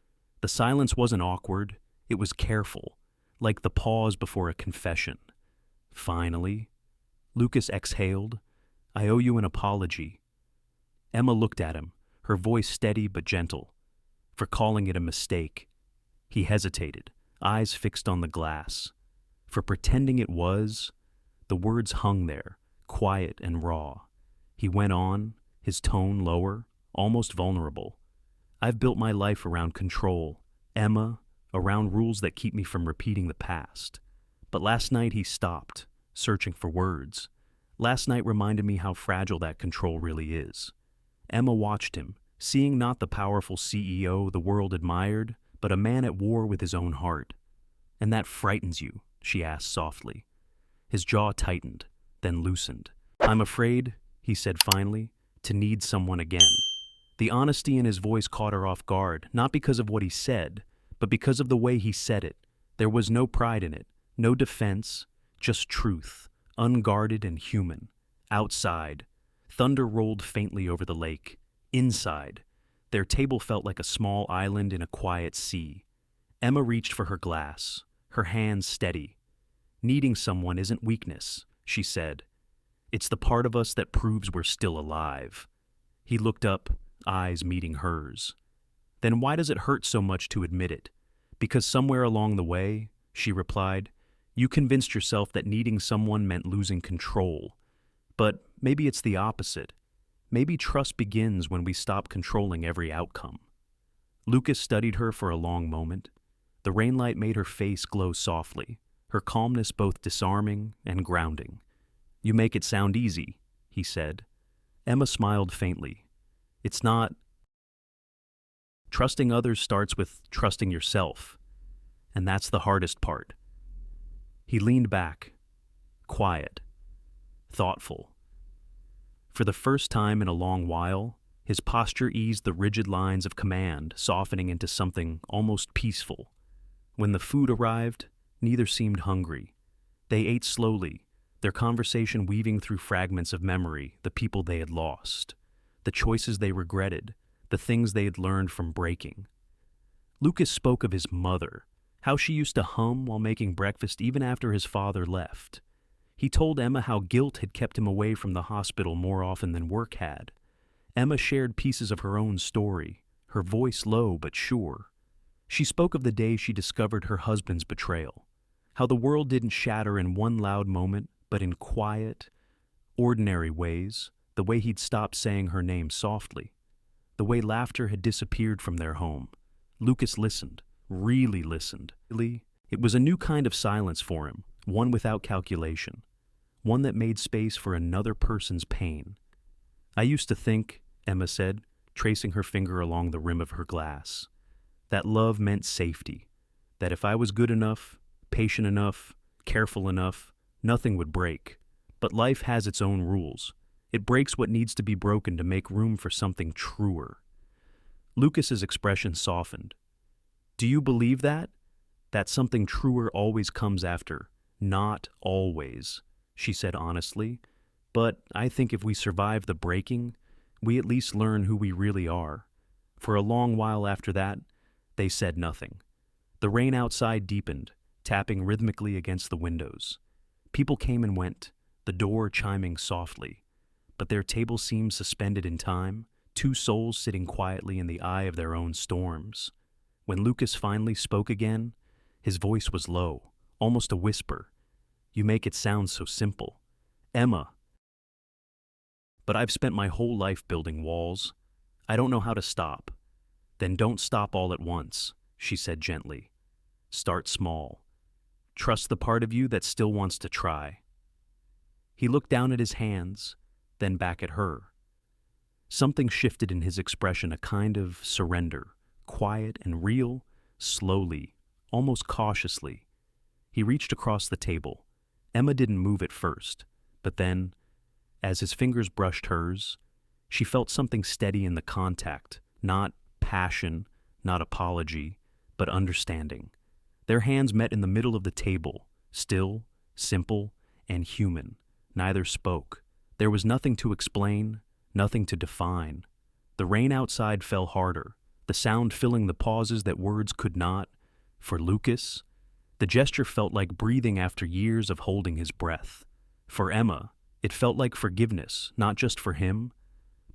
The silence wasn't awkward, it was careful, like the pause before a confession. Finally, Lucas exhaled, "I owe you an apology." Emma looked at him, her voice steady but gentle. "For calling it a mistake." He hesitated, eyes fixed on the glass. "For pretending it was." The words hung there, quiet and raw. He went on, his tone lower, almost vulnerable. "I've built my life around control, Emma, around rules that keep me from repeating the past." But last night he stopped, searching for words. Last night reminded me how fragile that control really is. Emma watched him, seeing not the powerful CEO the world admired, but a man at war with his own heart. "And that frightens you?" she asked softly. His jaw tightened, then loosened. "I'm afraid," he said finally, "to need someone again." The honesty in his voice caught her off guard, not because of what he said, but because of the way he said it. There was no pride in it, no defense, just truth, unguarded and human. Outside, thunder rolled faintly over the lake. Inside, their table felt like a small island in a quiet sea. Emma reached for her glass, her hands steady. "Needing someone isn't weakness," she said. "It's the part of us that proves we're still alive." He looked up, eyes meeting hers. "Then why does it hurt so much to admit it?" "Because somewhere along the way," she replied, "you convinced yourself that needing someone meant losing control. But maybe it's the opposite. Maybe trust begins when we stop controlling every outcome." Lucas studied her for a long moment. The rainlight made her face glow softly, her calmness both disarming and grounding. "You make it sound easy," he said. Emma smiled faintly. "It's not. Trusting others starts with trusting yourself, and that's the hardest part." He leaned back, quiet, thoughtful. For the first time in a long while, his posture eased the rigid lines of command, softening into something almost peaceful. When the food arrived, neither seemed hungry. They ate slowly, their conversation weaving through fragments of memory, the people they had lost, the choices they regretted, the things they had learned from breaking. Lucas spoke of his mother, how she used to hum while making breakfast even after his father left. He told Emma how guilt had kept him away from the hospital more often than work had. Emma shared pieces of her own story, her voice low but sure. She spoke of the day she discovered her husband's betrayal, how the world didn't shatter in one loud moment, but in quiet, ordinary ways, the way he'd stopped saying her name softly, the way laughter had disappeared from their home. Lucas listened, really listened. It was a new kind of silence for him, one without calculation, one that made space for another person's pain. "I used to think," Emma said, tracing her finger along the rim of her glass, "that love meant safety, that if I was good enough, patient enough, careful enough, nothing would break. But life has its own rules. It breaks what needs to be broken to make room for something truer." Lucas's expression softened. "Do you believe that? That something truer always comes after?" "Not always," she said honestly. "But I think if we survive the breaking, we at least learn who we really are." For a long while after that, they said nothing. The rain outside deepened, tapping rhythmically against the windows. People came and went, the door chiming softly. But their table seemed suspended in time, two souls sitting quietly in the eye of their own storms. When Lucas finally spoke again, his voice was low, almost a whisper. "You make it sound so simple. Emma, but I've spent my whole life building walls. I don't know how to stop." "Then don't stop all at once," she said gently. "Start small. Trust the part of you that still wants to try." He looked down at his hands, then back at her. Something shifted in his expression, a kind of surrender, quiet and real, slowly, almost cautiously. He reached across the table. Emma didn't move at first, but then, as his fingers brushed hers, she felt something steady in the contact, not passion, not apology, but understanding. Their hands met in the middle of the table, still, simple, and human. Neither spoke. There was nothing to explain, nothing to define. The rain outside fell harder, the sound filling the pauses that words could not. For Lucas, the gesture felt like breathing after years of holding his breath. For Emma, it felt like forgiveness, not just for him,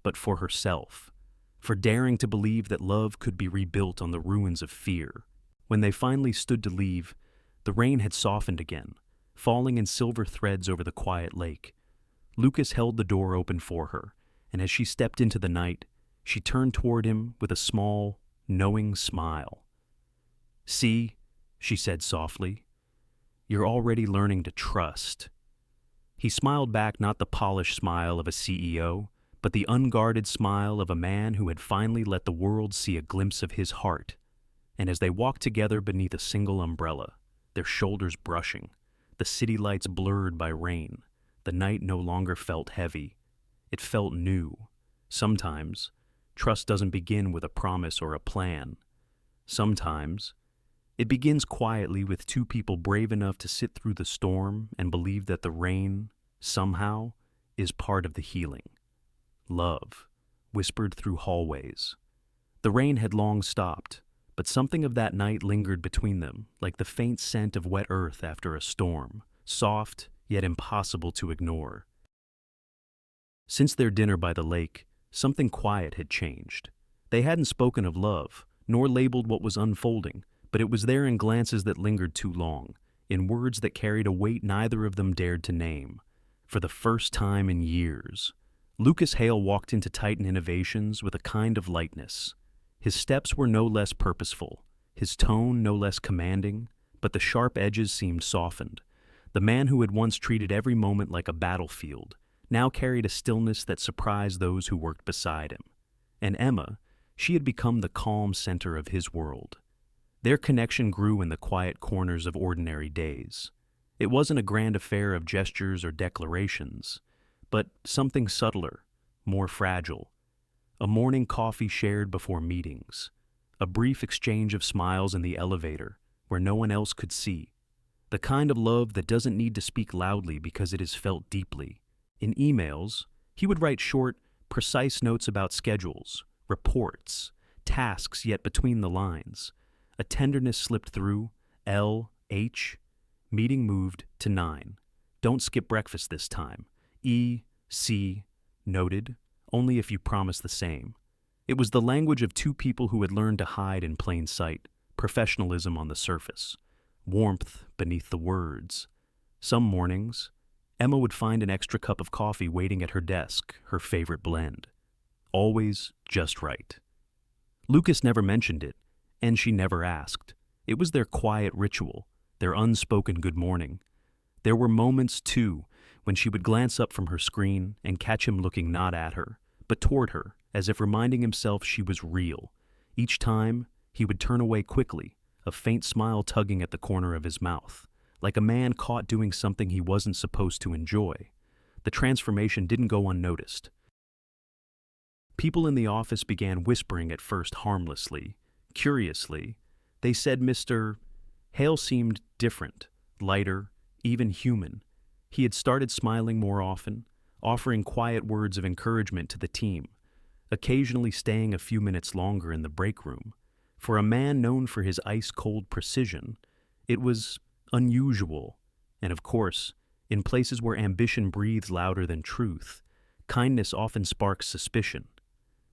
but for herself, for daring to believe that love could be rebuilt on the ruins of fear. When they finally stood to leave, the rain had softened again, falling in silver threads over the quiet lake. Lucas held the door open for her, and as she stepped into the night, she turned toward him with a small, knowing smile. "See," she said softly, "you're already learning to trust." He smiled back, not the polished smile of a CEO, but the unguarded smile of a man who had finally let the world see a glimpse of his heart. And as they walked together beneath a single umbrella, their shoulders brushing, the city lights blurred by rain, the night no longer felt heavy. It felt new. Sometimes, trust doesn't begin with a promise or a plan. Sometimes, it begins quietly with two people brave enough to sit through the storm and believe that the rain, somehow, is part of the healing. Love, whispered through hallways. The rain had long stopped, but something of that night lingered between them, like the faint scent of wet earth after a storm, soft yet impossible to ignore. Since their dinner by the lake, something quiet had changed. They hadn't spoken of love, nor labeled what was unfolding, but it was there in glances that lingered too long, in words that carried a weight neither of them dared to name. For the first time in years, Lucas Hale walked into Titan Innovations with a kind of lightness. His steps were no less purposeful, his tone no less commanding, but the sharp edges seemed softened. The man who had once treated every moment like a battlefield now carried a stillness that surprised those who worked beside him. And Emma, she had become the calm center of his world. Their connection grew in the quiet corners of ordinary days. It wasn't a grand affair of gestures or declarations, but something subtler, more fragile. A morning coffee shared before meetings, a brief exchange of smiles in the elevator where no one else could see. The kind of love that doesn't need to speak loudly because it is felt deeply. In emails, he would write short, precise notes about schedules, reports, tasks, yet between the lines. A tenderness slipped through, L.H. Meeting moved to 9. Don't skip breakfast this time. E.C. Noted. Only if you promise the same. It was the language of two people who had learned to hide in plain sight, professionalism on the surface, warmth beneath the words. Some mornings, Emma would find an extra cup of coffee waiting at her desk, her favorite blend. Always just right. Lucas never mentioned it, and she never asked. It was their quiet ritual, their unspoken good morning. There were moments, too, when she would glance up from her screen and catch him looking not at her, but toward her, as if reminding himself she was real. Each time, he would turn away quickly, a faint smile tugging at the corner of his mouth, like a man caught doing something he wasn't supposed to enjoy. The transformation didn't go unnoticed. People in the office began whispering at first harmlessly, curiously. They said Mr. Hale seemed different, lighter, even human. He had started smiling more often, offering quiet words of encouragement to the team, occasionally staying a few minutes longer in the break room. For a man known for his ice-cold precision, it was unusual. And of course, in places where ambition breathes louder than truth, kindness often sparks suspicion.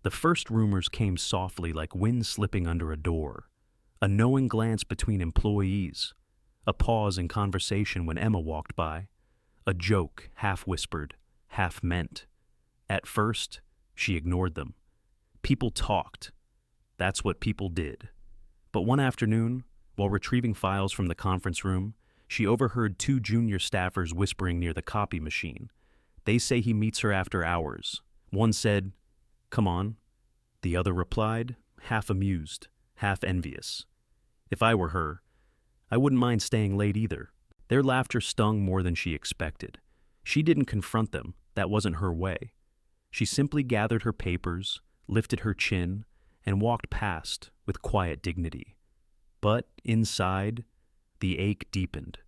The first rumors came softly like wind slipping under a door, a knowing glance between employees, a pause in conversation when Emma walked by, a joke half whispered, half meant. At first, she ignored them. People talked. That's what people did. But one afternoon, while retrieving files from the conference room, she overheard two junior staffers whispering near the copy machine. They say he meets her after hours. One said, "Come on." The other replied, half amused, half envious. If I were her, I wouldn't mind staying late either. Their laughter stung more than she expected. She didn't confront them. That wasn't her way. She simply gathered her papers, lifted her chin, and walked past with quiet dignity. But inside, the ache deepened.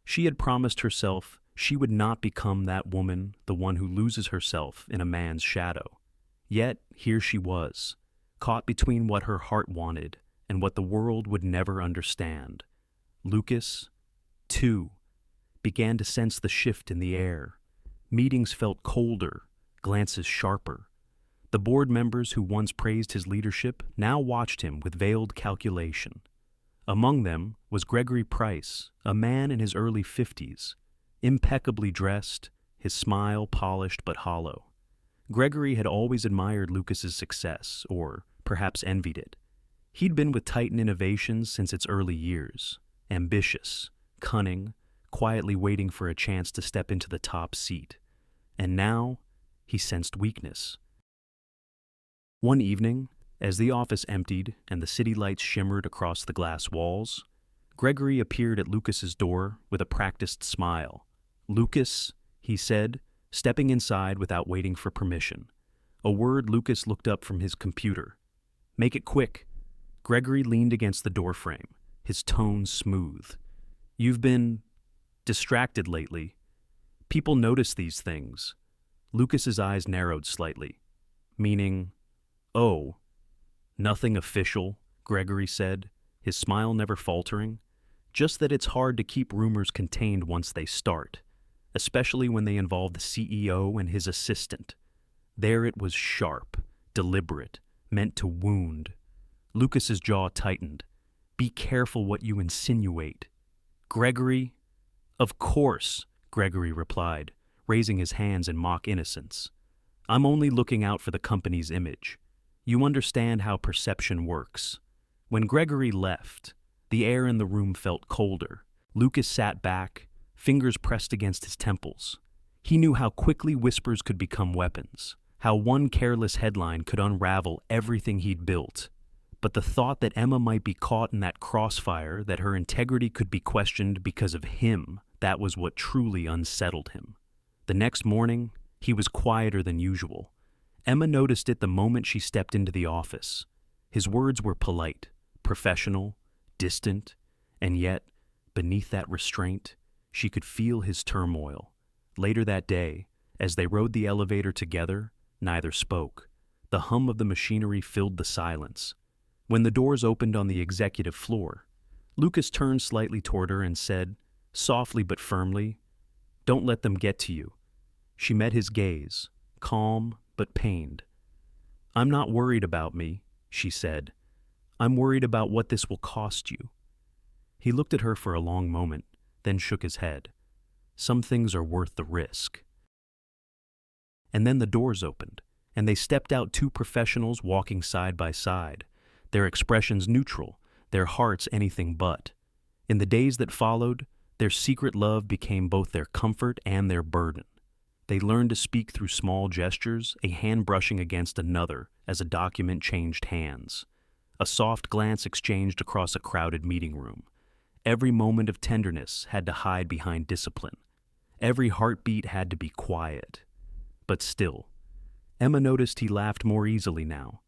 She had promised herself she would not become that woman, the one who loses herself in a man's shadow. Yet here she was, caught between what her heart wanted and what the world would never understand. Lucas, too, began to sense the shift in the air. Meetings felt colder, glances sharper. The board members who once praised his leadership now watched him with veiled calculation. Among them was Gregory Price, a man in his early 50s, impeccably dressed, his smile polished but hollow. Gregory had always admired Lucas's success, or perhaps envied it. He'd been with Titan Innovations since its early years, ambitious, cunning, quietly waiting for a chance to step into the top seat. And now, he sensed weakness. One evening, as the office emptied and the city lights shimmered across the glass walls, Gregory appeared at Lucas's door with a practiced smile. "Lucas," he said, stepping inside without waiting for permission. A word Lucas looked up from his computer. "Make it quick." Gregory leaned against the doorframe, his tone smooth. "You've been distracted lately. People notice these things." Lucas's eyes narrowed slightly. "Meaning, oh, nothing official," Gregory said, his smile never faltering. "Just that it's hard to keep rumors contained once they start, especially when they involve the CEO and his assistant." There it was sharp, deliberate, meant to wound. Lucas's jaw tightened. "Be careful what you insinuate." "Gregory?" "Of course," Gregory replied, raising his hands in mock innocence. "I'm only looking out for the company's image. You understand how perception works." When Gregory left, the air in the room felt colder. Lucas sat back, fingers pressed against his temples. He knew how quickly whispers could become weapons, how one careless headline could unravel everything he'd built. But the thought that Emma might be caught in that crossfire, that her integrity could be questioned because of him, that was what truly unsettled him. The next morning, he was quieter than usual. Emma noticed it the moment she stepped into the office. His words were polite, professional, distant, and yet, beneath that restraint, she could feel his turmoil. Later that day, as they rode the elevator together, neither spoke. The hum of the machinery filled the silence. When the doors opened on the executive floor, Lucas turned slightly toward her and said, softly but firmly, "Don't let them get to you." She met his gaze, calm but pained. "I'm not worried about me," she said. "I'm worried about what this will cost you." He looked at her for a long moment, then shook his head. "Some things are worth the risk." And then the doors opened, and they stepped out two professionals walking side by side, their expressions neutral, their hearts anything but. In the days that followed, their secret love became both their comfort and their burden. They learned to speak through small gestures, a hand brushing against another as a document changed hands. A soft glance exchanged across a crowded meeting room. Every moment of tenderness had to hide behind discipline. Every heartbeat had to be quiet. But still, Emma noticed he laughed more easily now.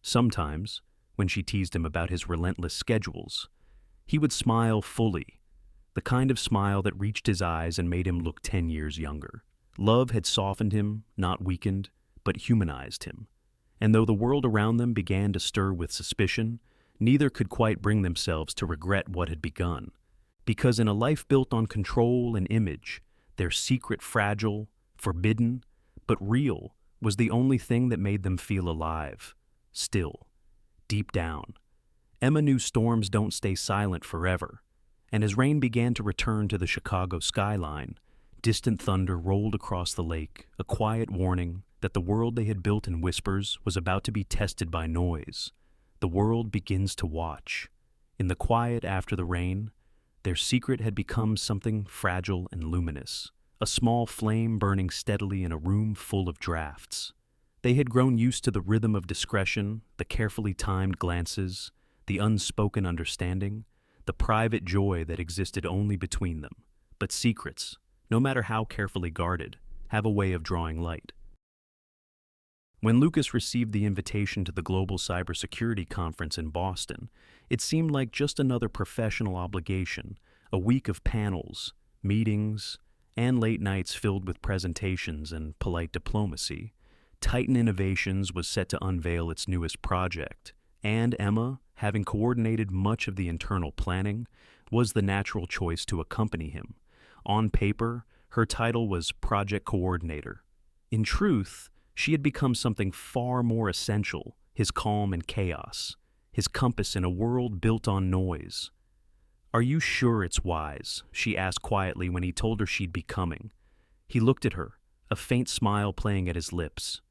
Sometimes, when she teased him about his relentless schedules, he would smile fully, the kind of smile that reached his eyes and made him look 10 years younger. Love had softened him, not weakened, but humanized him. And though the world around them began to stir with suspicion, neither could quite bring themselves to regret what had begun. Because in a life built on control and image, their secret fragile, forbidden, but real, was the only thing that made them feel alive, still, deep down. Emma knew storms don't stay silent forever, and as rain began to return to the Chicago skyline, distant thunder rolled across the lake, a quiet warning that the world they had built in whispers was about to be tested by noise. The world begins to watch. In the quiet after the rain, their secret had become something fragile and luminous, a small flame burning steadily in a room full of drafts. They had grown used to the rhythm of discretion, the carefully timed glances, the unspoken understanding, the private joy that existed only between them. But secrets, no matter how carefully guarded, have a way of drawing light. When Lucas received the invitation to the Global Cybersecurity Conference in Boston, it seemed like just another professional obligation, a week of panels, meetings, and late nights filled with presentations and polite diplomacy. Titan Innovations was set to unveil its newest project, and Emma, having coordinated much of the internal planning, was the natural choice to accompany him. On paper, her title was Project Coordinator. In truth, she had become something far more essential, his calm in chaos, his compass in a world built on noise. "Are you sure it's wise?" she asked quietly when he told her she'd be coming. He looked at her, a faint smile playing at his lips.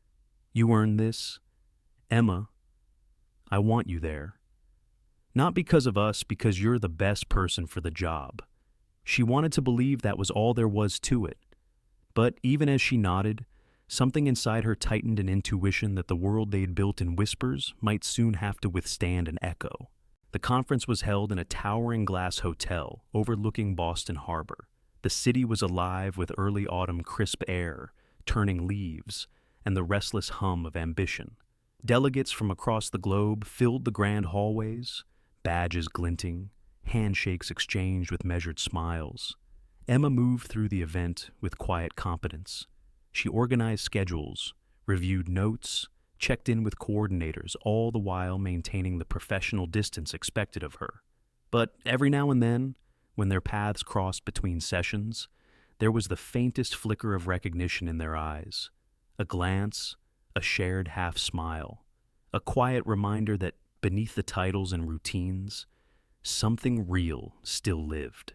"You earned this? Emma, I want you there. Not because of us, because you're the best person for the job." She wanted to believe that was all there was to it. But even as she nodded, something inside her tightened an intuition that the world they had built in whispers might soon have to withstand an echo. The conference was held in a towering glass hotel overlooking Boston Harbor. The city was alive with early autumn crisp air, turning leaves, and the restless hum of ambition. Delegates from across the globe filled the grand hallways, badges glinting, handshakes exchanged with measured smiles. Emma moved through the event with quiet competence. She organized schedules, reviewed notes, checked in with coordinators, all the while maintaining the professional distance expected of her. But every now and then, when their paths crossed between sessions, there was the faintest flicker of recognition in their eyes. A glance, a shared half-smile, a quiet reminder that beneath the titles and routines, something real still lived.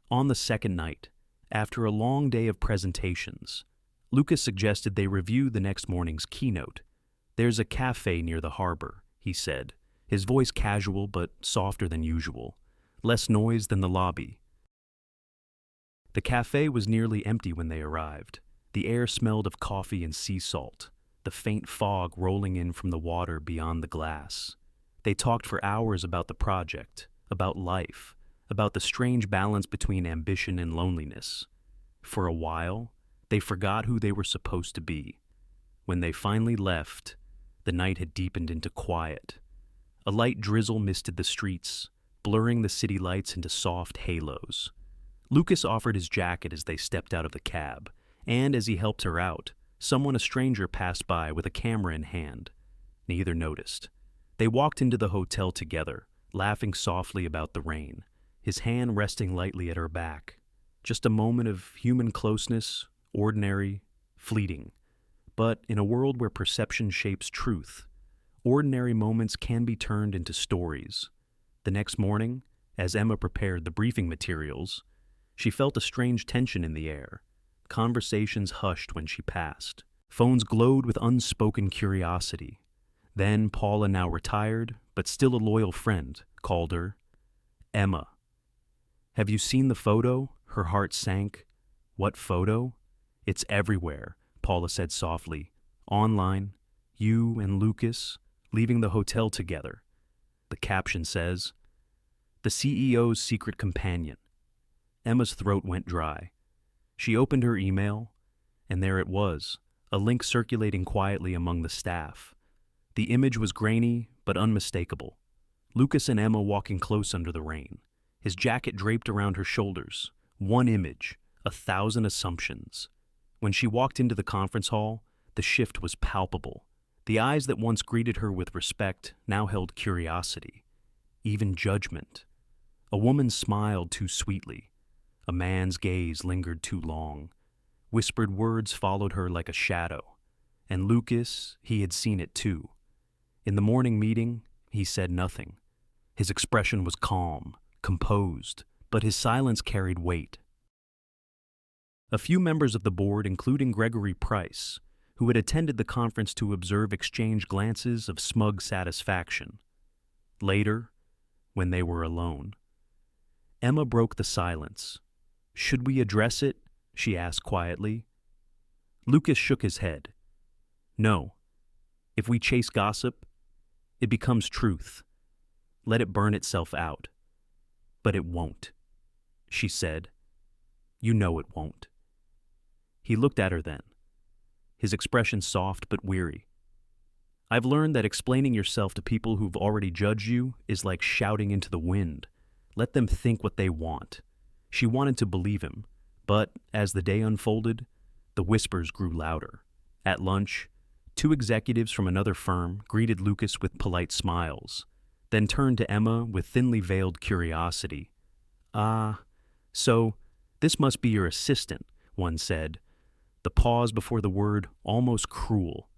On the second night, after a long day of presentations, Lucas suggested they review the next morning's keynote. "There's a cafe near the harbor," he said, his voice casual but softer than usual, less noise than the lobby. The cafe was nearly empty when they arrived. The air smelled of coffee and sea salt, the faint fog rolling in from the water beyond the glass. They talked for hours about the project, about life, about the strange balance between ambition and loneliness. For a while, they forgot who they were supposed to be. When they finally left, the night had deepened into quiet. A light drizzle misted the streets, blurring the city lights into soft halos. Lucas offered his jacket as they stepped out of the cab, and as he helped her out, a stranger passed by with a camera in hand. Neither noticed. They walked into the hotel together, laughing softly about the rain, his hand resting lightly at her back. Just a moment of human closeness, ordinary, fleeting. But in a world where perception shapes truth, ordinary moments can be turned into stories. The next morning, as Emma prepared the briefing materials, she felt a strange tension in the air. Conversations hushed when she passed. Phones glowed with unspoken curiosity. Then Paula, now retired, but still a loyal friend, called her, "Emma. Have you seen the photo?" Her heart sank. "What photo?" "It's everywhere," Paula said softly. "Online, you and Lucas leaving the hotel together. The caption says, 'The CEO's secret companion.'" Emma's throat went dry. She opened her email, and there it was, a link circulating quietly among the staff. The image was grainy but unmistakable. Lucas and Emma walking close under the rain, his jacket draped around her shoulders. One image, 1,000 assumptions. When she walked into the conference hall, the shift was palpable. The eyes that once greeted her with respect now held curiosity, even judgment. A woman smiled too sweetly. A man's gaze lingered too long. Whispered words followed her like a shadow. And Lucas, he had seen it too. In the morning meeting, he said nothing. His expression was calm, composed, but his silence carried weight. A few members of the board, including Gregory Price, who had attended the conference to observe, exchanged glances of smug satisfaction. Later, when they were alone, Emma broke the silence. "Should we address it?" she asked quietly. Lucas shook his head. "No. If we chase gossip, it becomes truth. Let it burn itself out." "But it won't," she said. "You know it won't." He looked at her then, his expression soft but weary. "I've learned that explaining yourself to people who've already judged you is like shouting into the wind. Let them think what they want." She wanted to believe him, but as the day unfolded, the whispers grew louder. At lunch, two executives from another firm greeted Lucas with polite smiles, then turned to Emma with thinly veiled curiosity. "Ah, so this must be your assistant," one said, the pause before the word almost cruel.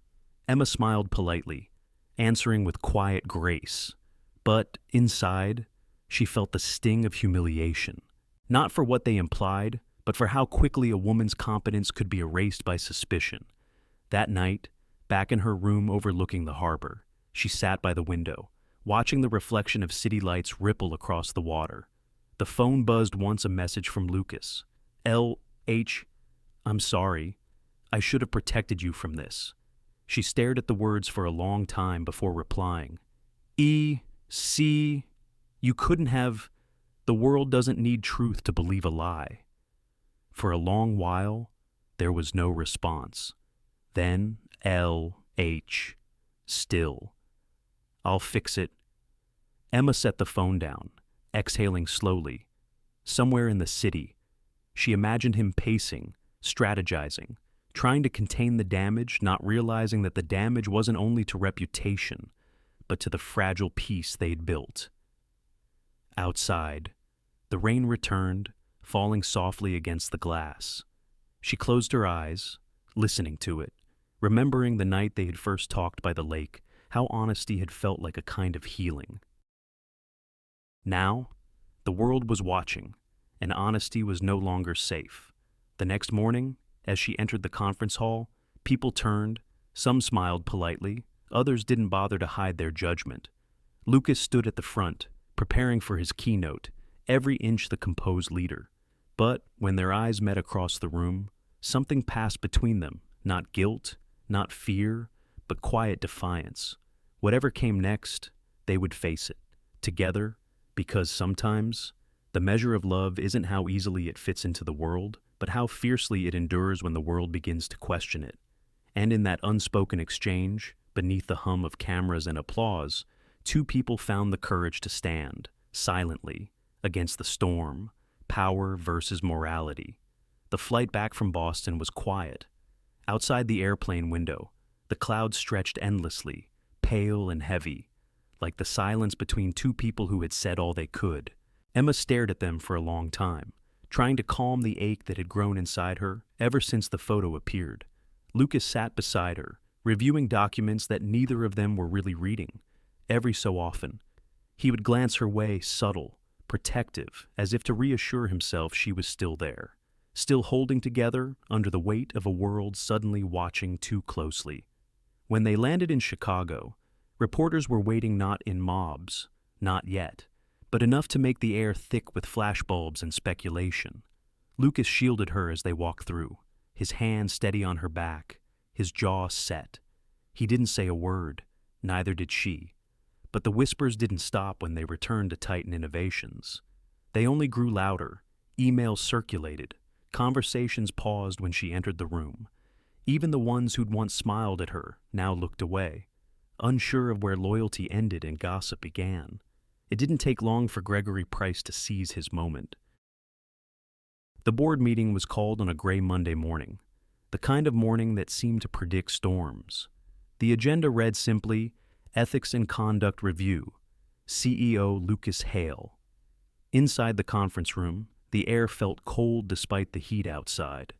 Emma smiled politely, answering with quiet grace, but inside, she felt the sting of humiliation. Not for what they implied, but for how quickly a woman's competence could be erased by suspicion. That night, back in her room overlooking the harbor, she sat by the window, watching the reflection of city lights ripple across the water. The phone buzzed once, a message from Lucas. "L.H. I'm sorry. I should have protected you from this." She stared at the words for a long time before replying. "E.C. You couldn't have. The world doesn't need truth to believe a lie." For a long while, there was no response. Then L.H. Still. "I'll fix it." Emma set the phone down, exhaling slowly. Somewhere in the city, she imagined him pacing, strategizing, trying to contain the damage, not realizing that the damage wasn't only to reputation, but to the fragile peace they'd built. Outside, the rain returned, falling softly against the glass. She closed her eyes, listening to it, remembering the night they had first talked by the lake, how honesty had felt like a kind of healing. Now, the world was watching, and honesty was no longer safe. The next morning, as she entered the conference hall, people turned, some smiled politely, others didn't bother to hide their judgment. Lucas stood at the front, preparing for his keynote, every inch the composed leader. But when their eyes met across the room, something passed between them, not guilt, not fear, but quiet defiance. Whatever came next, they would face it, together, because sometimes the measure of love isn't how easily it fits into the world, but how fiercely it endures when the world begins to question it. And in that unspoken exchange, beneath the hum of cameras and applause, two people found the courage to stand, silently, against the storm, power versus morality. The flight back from Boston was quiet. Outside the airplane window, the clouds stretched endlessly, pale and heavy, like the silence between two people who had said all they could. Emma stared at them for a long time, trying to calm the ache that had grown inside her ever since the photo appeared. Lucas sat beside her, reviewing documents that neither of them were really reading. Every so often, he would glance her way, subtle, protective, as if to reassure himself she was still there, still holding together under the weight of a world suddenly watching too closely. When they landed in Chicago, reporters were waiting, not in mobs, not yet, but enough to make the air thick with flashbulbs and speculation. Lucas shielded her as they walked through, his hand steady on her back, his jaw set. He didn't say a word, neither did she. But the whispers didn't stop when they returned to Titan Innovations. They only grew louder. Emails circulated. Conversations paused when she entered the room. Even the ones who'd once smiled at her now looked away, unsure of where loyalty ended and gossip began. It didn't take long for Gregory Price to seize his moment. The board meeting was called on a gray Monday morning, the kind of morning that seemed to predict storms. The agenda read simply, Ethics and Conduct Review, CEO Lucas Hale. Inside the conference room, the air felt cold despite the heat outside.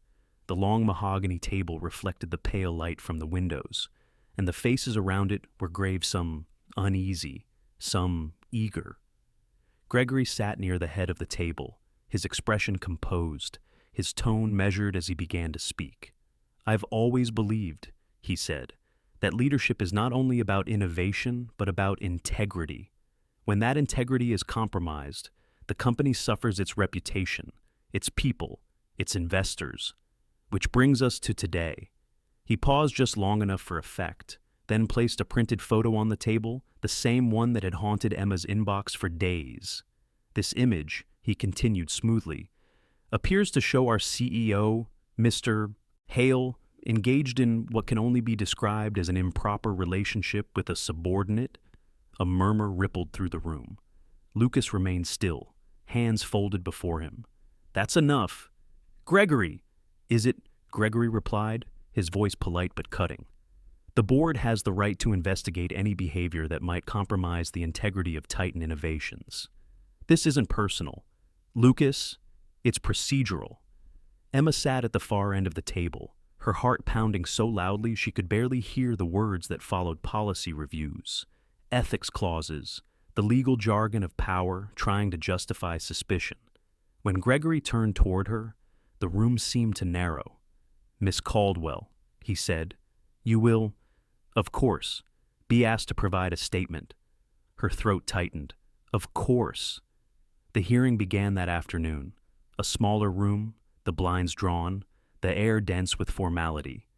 The long mahogany table reflected the pale light from the windows, and the faces around it were grave, some uneasy, some eager. Gregory sat near the head of the table, his expression composed, his tone measured as he began to speak. "I've always believed," he said, "that leadership is not only about innovation, but about integrity. When that integrity is compromised, the company suffers its reputation, its people, its investors. Which brings us to today." He paused just long enough for effect, then placed a printed photo on the table, the same one that had haunted Emma's inbox for days. "This image," he continued smoothly, "appears to show our CEO, Mr. Hale, engaged in what can only be described as an improper relationship with a subordinate." A murmur rippled through the room. Lucas remained still, hands folded before him. "That's enough." "Gregory!" "Is it?" Gregory replied, his voice polite but cutting. "The board has the right to investigate any behavior that might compromise the integrity of Titan Innovations. This isn't personal. Lucas, it's procedural." Emma sat at the far end of the table, her heart pounding so loudly she could barely hear the words that followed: policy reviews, ethics clauses, the legal jargon of power trying to justify suspicion. When Gregory turned toward her, the room seemed to narrow. "Miss Caldwell," he said, "you will, of course, be asked to provide a statement." Her throat tightened. "Of course." The hearing began that afternoon. A smaller room, the blinds drawn, the air dense with formality.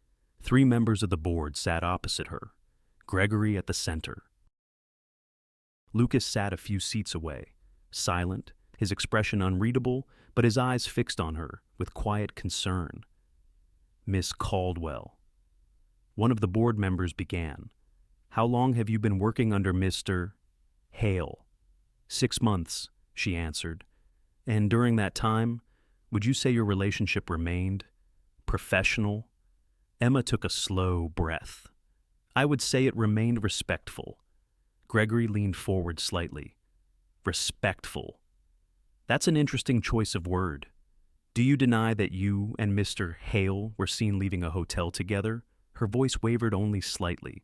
3 members of the board sat opposite her, Gregory at the center. Lucas sat a few seats away, silent, his expression unreadable, but his eyes fixed on her with quiet concern. "Miss Caldwell." One of the board members began. "How long have you been working under Mr. Hale?" 6 months, she answered. "And during that time, would you say your relationship remained professional?" Emma took a slow breath. "I would say it remained respectful." Gregory leaned forward slightly. "Respectful. That's an interesting choice of word. Do you deny that you and Mr. Hale were seen leaving a hotel together?" Her voice wavered only slightly.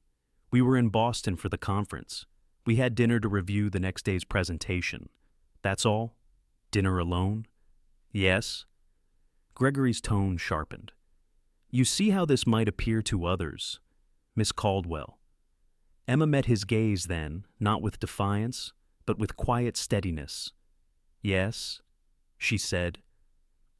"We were in Boston for the conference. We had dinner to review the next day's presentation. That's all? Dinner alone?" "Yes." Gregory's tone sharpened. "You see how this might appear to others, Miss Caldwell." Emma met his gaze then, not with defiance, but with quiet steadiness. "Yes," she said.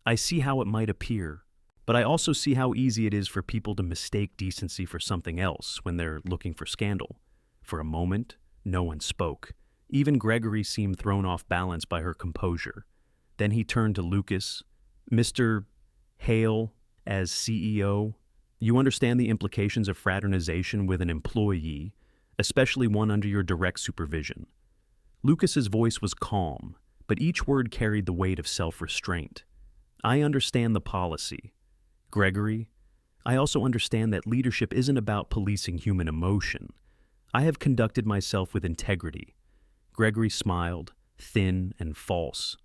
"I see how it might appear, but I also see how easy it is for people to mistake decency for something else when they're looking for scandal." For a moment, no one spoke. Even Gregory seemed thrown off balance by her composure. Then he turned to Lucas. "Mr. Hale, as CEO, you understand the implications of fraternization with an employee, especially one under your direct supervision." Lucas's voice was calm, but each word carried the weight of self-restraint. "I understand the policy. Gregory, I also understand that leadership isn't about policing human emotion. I have conducted myself with integrity." Gregory smiled, thin and false.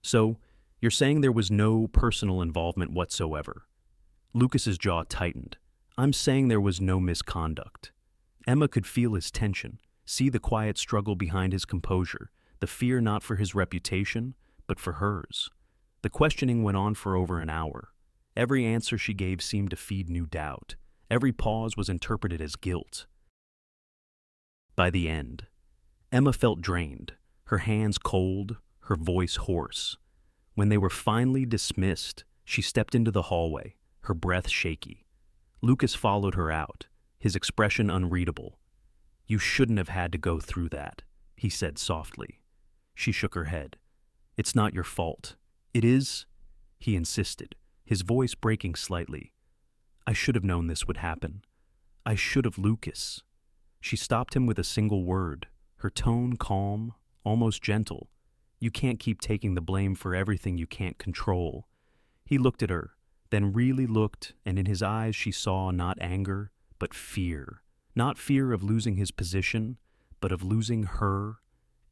"So, you're saying there was no personal involvement whatsoever?" Lucas's jaw tightened. "I'm saying there was no misconduct." Emma could feel his tension, see the quiet struggle behind his composure, the fear not for his reputation, but for hers. The questioning went on for over an hour. Every answer she gave seemed to feed new doubt. Every pause was interpreted as guilt. By the end, Emma felt drained, her hands cold, her voice hoarse. When they were finally dismissed, she stepped into the hallway, her breath shaky. Lucas followed her out, his expression unreadable. "You shouldn't have had to go through that," he said softly. She shook her head. "It's not your fault." "It is," he insisted, his voice breaking slightly. "I should have known this would happen. I should have, Lucas." She stopped him with a single word, her tone calm, almost gentle. "You can't keep taking the blame for everything you can't control." He looked at her, then really looked, and in his eyes she saw not anger, but fear. Not fear of losing his position, but of losing her.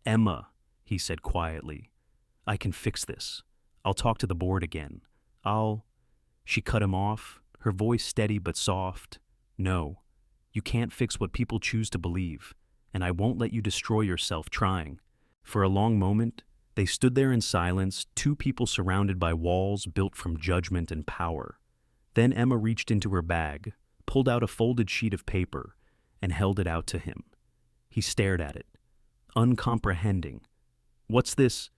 "Emma," he said quietly, "I can fix this. I'll talk to the board again. She cut him off, her voice steady but soft. No, you can't fix what people choose to believe, and I won't let you destroy yourself trying. For a long moment, they stood there in silence, two people surrounded by walls built from judgment and power. Then Emma reached into her bag, pulled out a folded sheet of paper, and held it out to him. He stared at it, uncomprehending. "What's this?"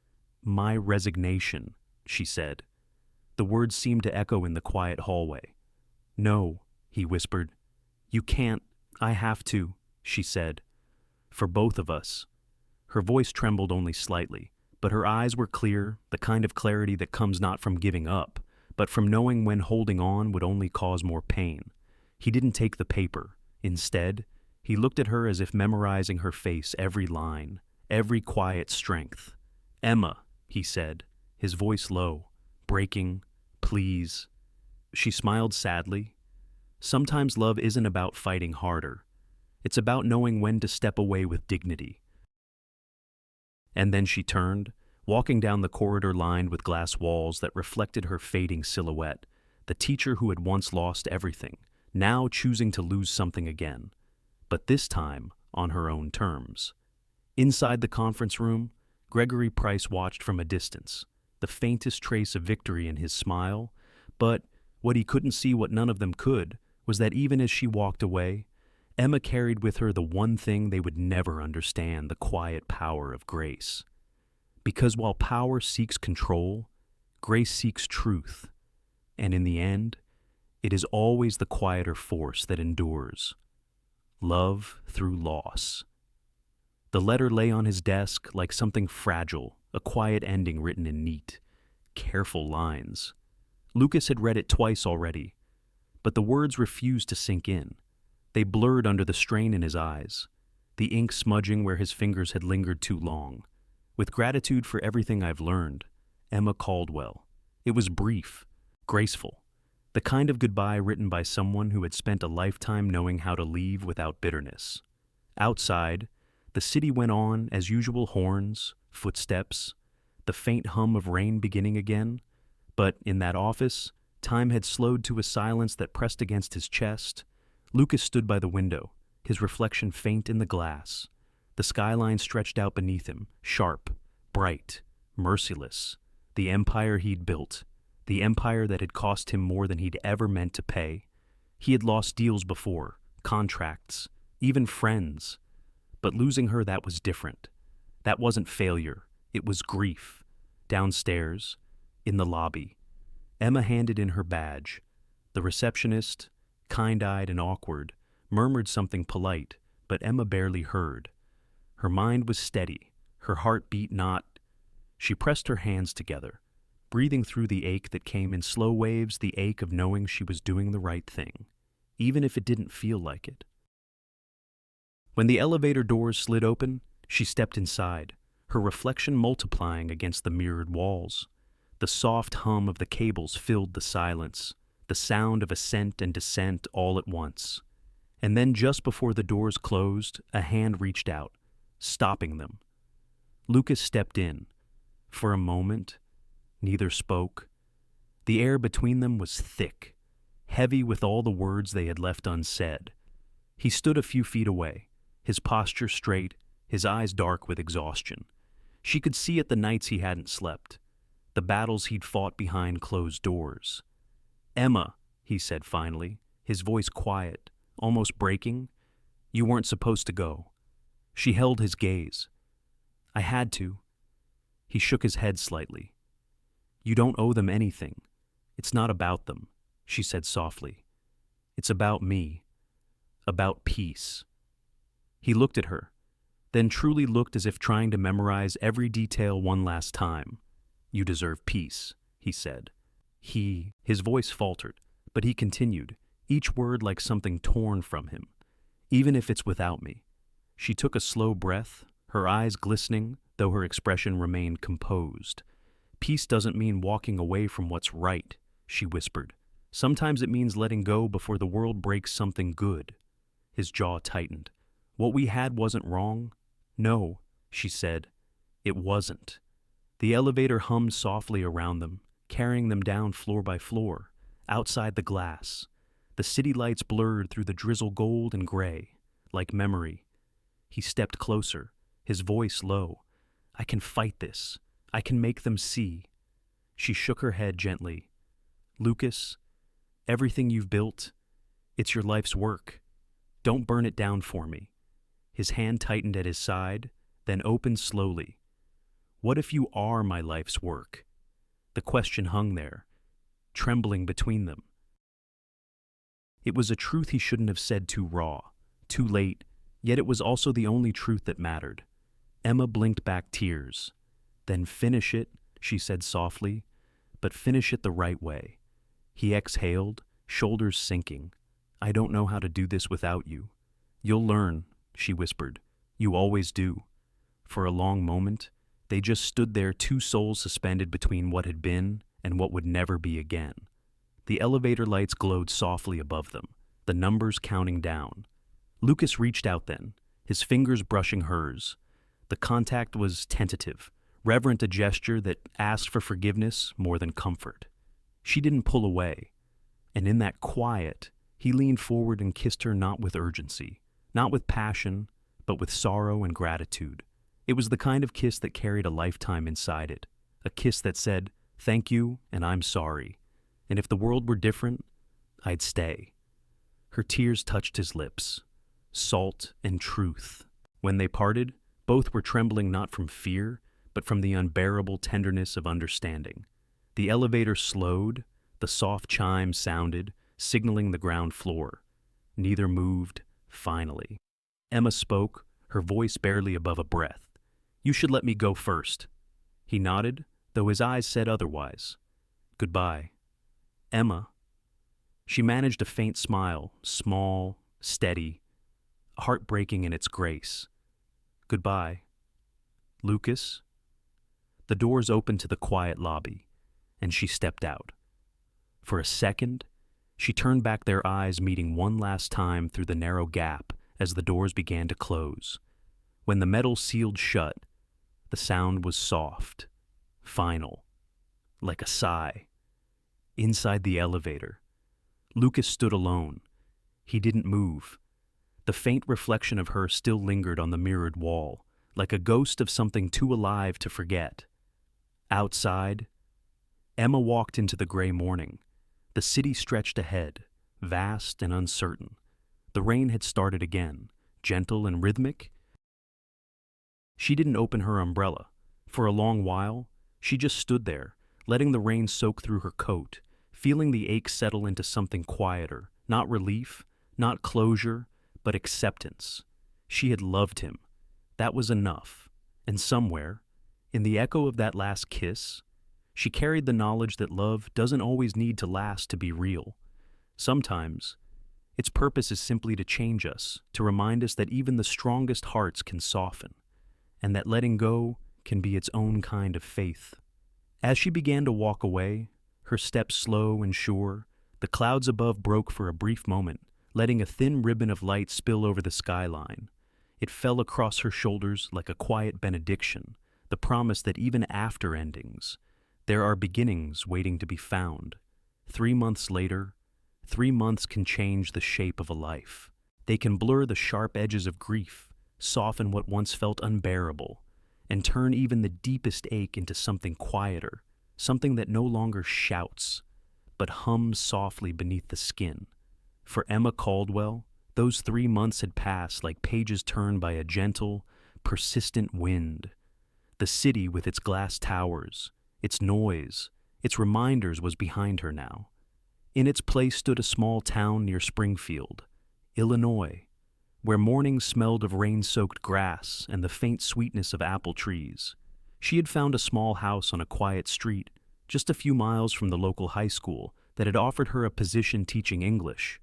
"My resignation," she said. The words seemed to echo in the quiet hallway. "No," he whispered. "You can't. I have to," she said. "For both of us." Her voice trembled only slightly, but her eyes were clear, the kind of clarity that comes not from giving up, but from knowing when holding on would only cause more pain. He didn't take the paper. Instead, he looked at her as if memorizing her face, every line, every quiet strength. "Emma," he said, his voice low, breaking, "please." She smiled sadly. Sometimes love isn't about fighting harder. It's about knowing when to step away with dignity. And then she turned, walking down the corridor lined with glass walls that reflected her fading silhouette, the teacher who had once lost everything, now choosing to lose something again, but this time on her own terms. Inside the conference room, Gregory Price watched from a distance, the faintest trace of victory in his smile, but what he couldn't see, what none of them could, was that even as she walked away, Emma carried with her the one thing they would never understand, the quiet power of grace. Because while power seeks control, grace seeks truth, and in the end, it is always the quieter force that endures. Love through loss. The letter lay on his desk like something fragile, a quiet ending written in neat, careful lines. Lucas had read it twice already, but the words refused to sink in. They blurred under the strain in his eyes, the ink smudging where his fingers had lingered too long. "With gratitude for everything I've learned, Emma Caldwell." It was brief, graceful, the kind of goodbye written by someone who had spent a lifetime knowing how to leave without bitterness. Outside, the city went on as usual, horns, footsteps, the faint hum of rain beginning again, but in that office, time had slowed to a silence that pressed against his chest. Lucas stood by the window, his reflection faint in the glass. The skyline stretched out beneath him, sharp, bright, merciless. The empire he'd built, the empire that had cost him more than he'd ever meant to pay. He had lost deals before, contracts, even friends. But losing her, that was different. That wasn't failure, it was grief. Downstairs, in the lobby, Emma handed in her badge. The receptionist, kind-eyed and awkward, murmured something polite, but Emma barely heard. Her mind was steady, her heart beat not. She pressed her hands together, breathing through the ache that came in slow waves, the ache of knowing she was doing the right thing, even if it didn't feel like it. When the elevator doors slid open, she stepped inside, her reflection multiplying against the mirrored walls. The soft hum of the cables filled the silence, the sound of ascent and descent all at once. And then just before the doors closed, a hand reached out, stopping them. Lucas stepped in. For a moment, neither spoke. The air between them was thick, heavy with all the words they had left unsaid. He stood a few feet away, his posture straight, his eyes dark with exhaustion. She could see it the nights he hadn't slept, the battles he'd fought behind closed doors. "Emma," he said finally, his voice quiet, almost breaking, "you weren't supposed to go." She held his gaze. "I had to." He shook his head slightly. "You don't owe them anything. It's not about them," she said softly. "It's about me. About peace." He looked at her, then truly looked as if trying to memorize every detail one last time. "You deserve peace," he said. His voice faltered, but he continued, each word like something torn from him. "Even if it's without me." She took a slow breath, her eyes glistening, though her expression remained composed. "Peace doesn't mean walking away from what's right," she whispered. "Sometimes it means letting go before the world breaks something good." His jaw tightened. "What we had wasn't wrong?" "No," she said. "It wasn't." The elevator hummed softly around them, carrying them down floor by floor. Outside the glass, the city lights blurred through the drizzle gold and gray, like memory. He stepped closer, his voice low. I can fight this. I can make them see. She shook her head gently. Lucas, everything you've built, it's your life's work. Don't burn it down for me. His hand tightened at his side, then opened slowly. What if you are my life's work? The question hung there, trembling between them. It was a truth he shouldn't have said too raw, too late, yet it was also the only truth that mattered. Emma blinked back tears. Then finish it, she said softly, but finish it the right way. He exhaled, shoulders sinking. I don't know how to do this without you. You'll learn, she whispered. You always do. For a long moment, they just stood there, two souls suspended between what had been and what would never be again. The elevator lights glowed softly above them, the numbers counting down. Lucas reached out then, his fingers brushing hers. The contact was tentative, reverent, a gesture that asked for forgiveness more than comfort. She didn't pull away, and in that quiet, he leaned forward and kissed her, not with urgency, not with passion, but with sorrow and gratitude. It was the kind of kiss that carried a lifetime inside it, a kiss that said, thank you and I'm sorry, and if the world were different, I'd stay. Her tears touched his lips, salt and truth. When they parted, both were trembling not from fear, but from the unbearable tenderness of understanding. The elevator slowed, the soft chime sounded, signaling the ground floor. Neither moved, finally. Emma spoke, her voice barely above a breath. You should let me go first. He nodded, though his eyes said otherwise. Goodbye. Emma. She managed a faint smile, small, steady, heartbreaking in its grace. Goodbye. Lucas. The doors opened to the quiet lobby, and she stepped out. For a second, she turned back, their eyes meeting one last time through the narrow gap as the doors began to close. When the metal sealed shut, the sound was soft, final, like a sigh. Inside the elevator, Lucas stood alone. He didn't move. The faint reflection of her still lingered on the mirrored wall, like a ghost of something too alive to forget. Outside, Emma walked into the gray morning. The city stretched ahead, vast and uncertain. The rain had started again, gentle and rhythmic. She didn't open her umbrella. For a long while, she just stood there, letting the rain soak through her coat, feeling the ache settle into something quieter, not relief, not closure, but acceptance. She had loved him. That was enough. And somewhere, in the echo of that last kiss, she carried the knowledge that love doesn't always need to last to be real. Sometimes, its purpose is simply to change us, to remind us that even the strongest hearts can soften, and that letting go can be its own kind of faith. As she began to walk away, her steps slow and sure, the clouds above broke for a brief moment, letting a thin ribbon of light spill over the skyline. It fell across her shoulders like a quiet benediction, the promise that even after endings, there are beginnings waiting to be found. 3 months later, 3 months can change the shape of a life. They can blur the sharp edges of grief, soften what once felt unbearable, and turn even the deepest ache into something quieter, something that no longer shouts, but hums softly beneath the skin. For Emma Caldwell, those 3 months had passed like pages turned by a gentle, persistent wind. The city with its glass towers, its noise, its reminders was behind her now. In its place stood a small town near Springfield, Illinois, where mornings smelled of rain-soaked grass and the faint sweetness of apple trees. She had found a small house on a quiet street, just a few miles from the local high school, that had offered her a position teaching English.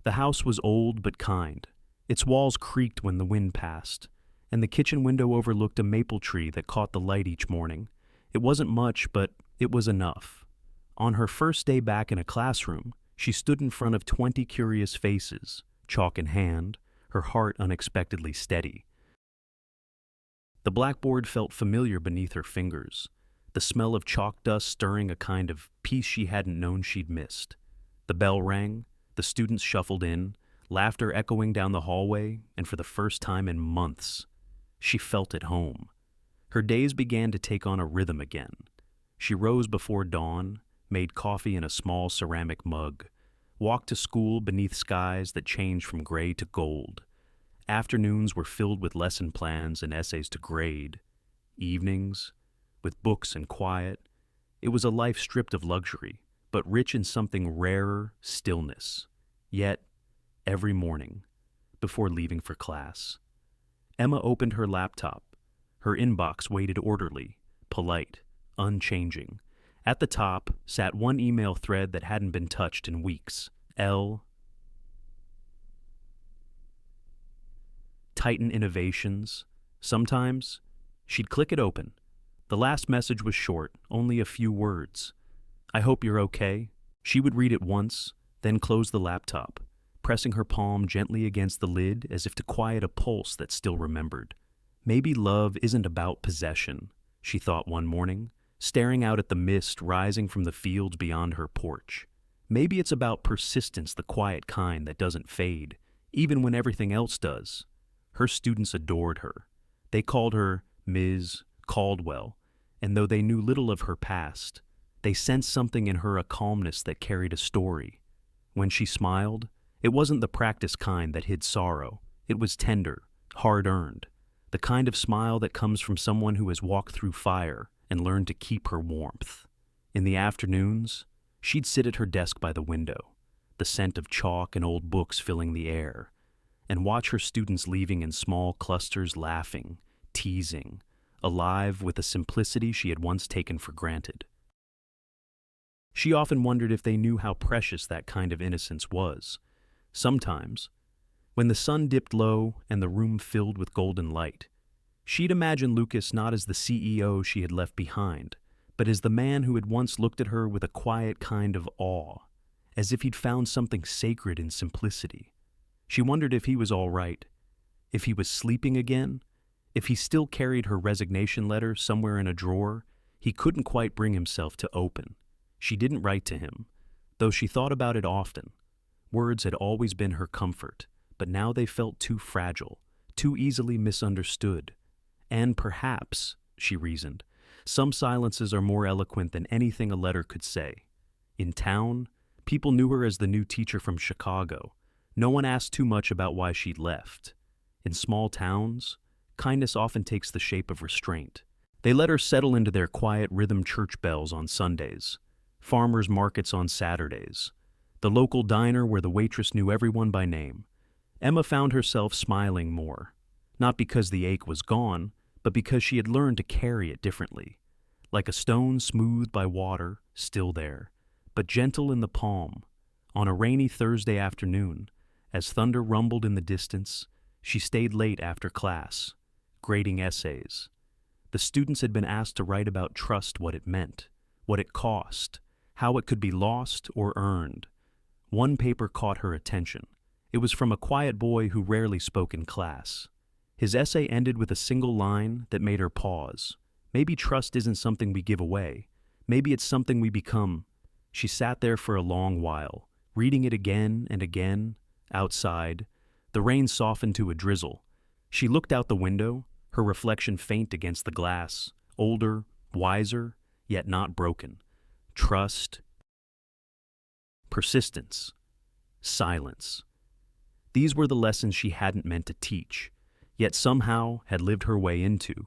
The house was old but kind. Its walls creaked when the wind passed, and the kitchen window overlooked a maple tree that caught the light each morning. It wasn't much, but it was enough. On her first day back in a classroom, she stood in front of 20 curious faces, chalk in hand, her heart unexpectedly steady. The blackboard felt familiar beneath her fingers, the smell of chalk dust stirring a kind of peace she hadn't known she'd missed. The bell rang, the students shuffled in, laughter echoing down the hallway, and for the first time in months, she felt at home. Her days began to take on a rhythm again. She rose before dawn, made coffee in a small ceramic mug, walked to school beneath skies that changed from gray to gold. Afternoons were filled with lesson plans and essays to grade. Evenings, with books and quiet. It was a life stripped of luxury, but rich in something rarer, stillness. Yet, every morning, before leaving for class, Emma opened her laptop. Her inbox waited orderly, polite, unchanging. At the top sat one email thread that hadn't been touched in weeks. Titan Innovations. Sometimes, she'd click it open. The last message was short, only a few words. I hope you're okay. She would read it once, then close the laptop, pressing her palm gently against the lid as if to quiet a pulse that still remembered. Maybe love isn't about possession, she thought one morning, staring out at the mist rising from the fields beyond her porch. Maybe it's about persistence, the quiet kind that doesn't fade, even when everything else does. Her students adored her. They called her Ms. Caldwell, and though they knew little of her past, they sensed something in her, a calmness that carried a story. When she smiled, it wasn't the practiced kind that hid sorrow. It was tender, hard-earned, the kind of smile that comes from someone who has walked through fire and learned to keep her warmth. In the afternoons, she'd sit at her desk by the window, the scent of chalk and old books filling the air, and watch her students leaving in small clusters, laughing, teasing, alive with a simplicity she had once taken for granted. She often wondered if they knew how precious that kind of innocence was. Sometimes, when the sun dipped low and the room filled with golden light, she'd imagine Lucas not as the CEO she had left behind, but as the man who had once looked at her with a quiet kind of awe, as if he'd found something sacred in simplicity. She wondered if he was all right, if he was sleeping again, if he still carried her resignation letter somewhere in a drawer he couldn't quite bring himself to open. She didn't write to him, though she thought about it often. Words had always been her comfort, but now they felt too fragile, too easily misunderstood. And perhaps, she reasoned, some silences are more eloquent than anything a letter could say. In town, people knew her as the new teacher from Chicago. No one asked too much about why she'd left. In small towns, kindness often takes the shape of restraint. They let her settle into their quiet rhythm, church bells on Sundays, farmers' markets on Saturdays, the local diner where the waitress knew everyone by name. Emma found herself smiling more, not because the ache was gone, but because she had learned to carry it differently, like a stone smoothed by water, still there, but gentle in the palm. On a rainy Thursday afternoon, as thunder rumbled in the distance, she stayed late after class, grading essays. The students had been asked to write about trust, what it meant, what it cost, how it could be lost or earned. One paper caught her attention. It was from a quiet boy who rarely spoke in class. His essay ended with a single line that made her pause. Maybe trust isn't something we give away. Maybe it's something we become. She sat there for a long while, reading it again and again. Outside, the rain softened to a drizzle. She looked out the window, her reflection faint against the glass, older, wiser, yet not broken. Trust, persistence, silence. These were the lessons she hadn't meant to teach, yet somehow had lived her way into.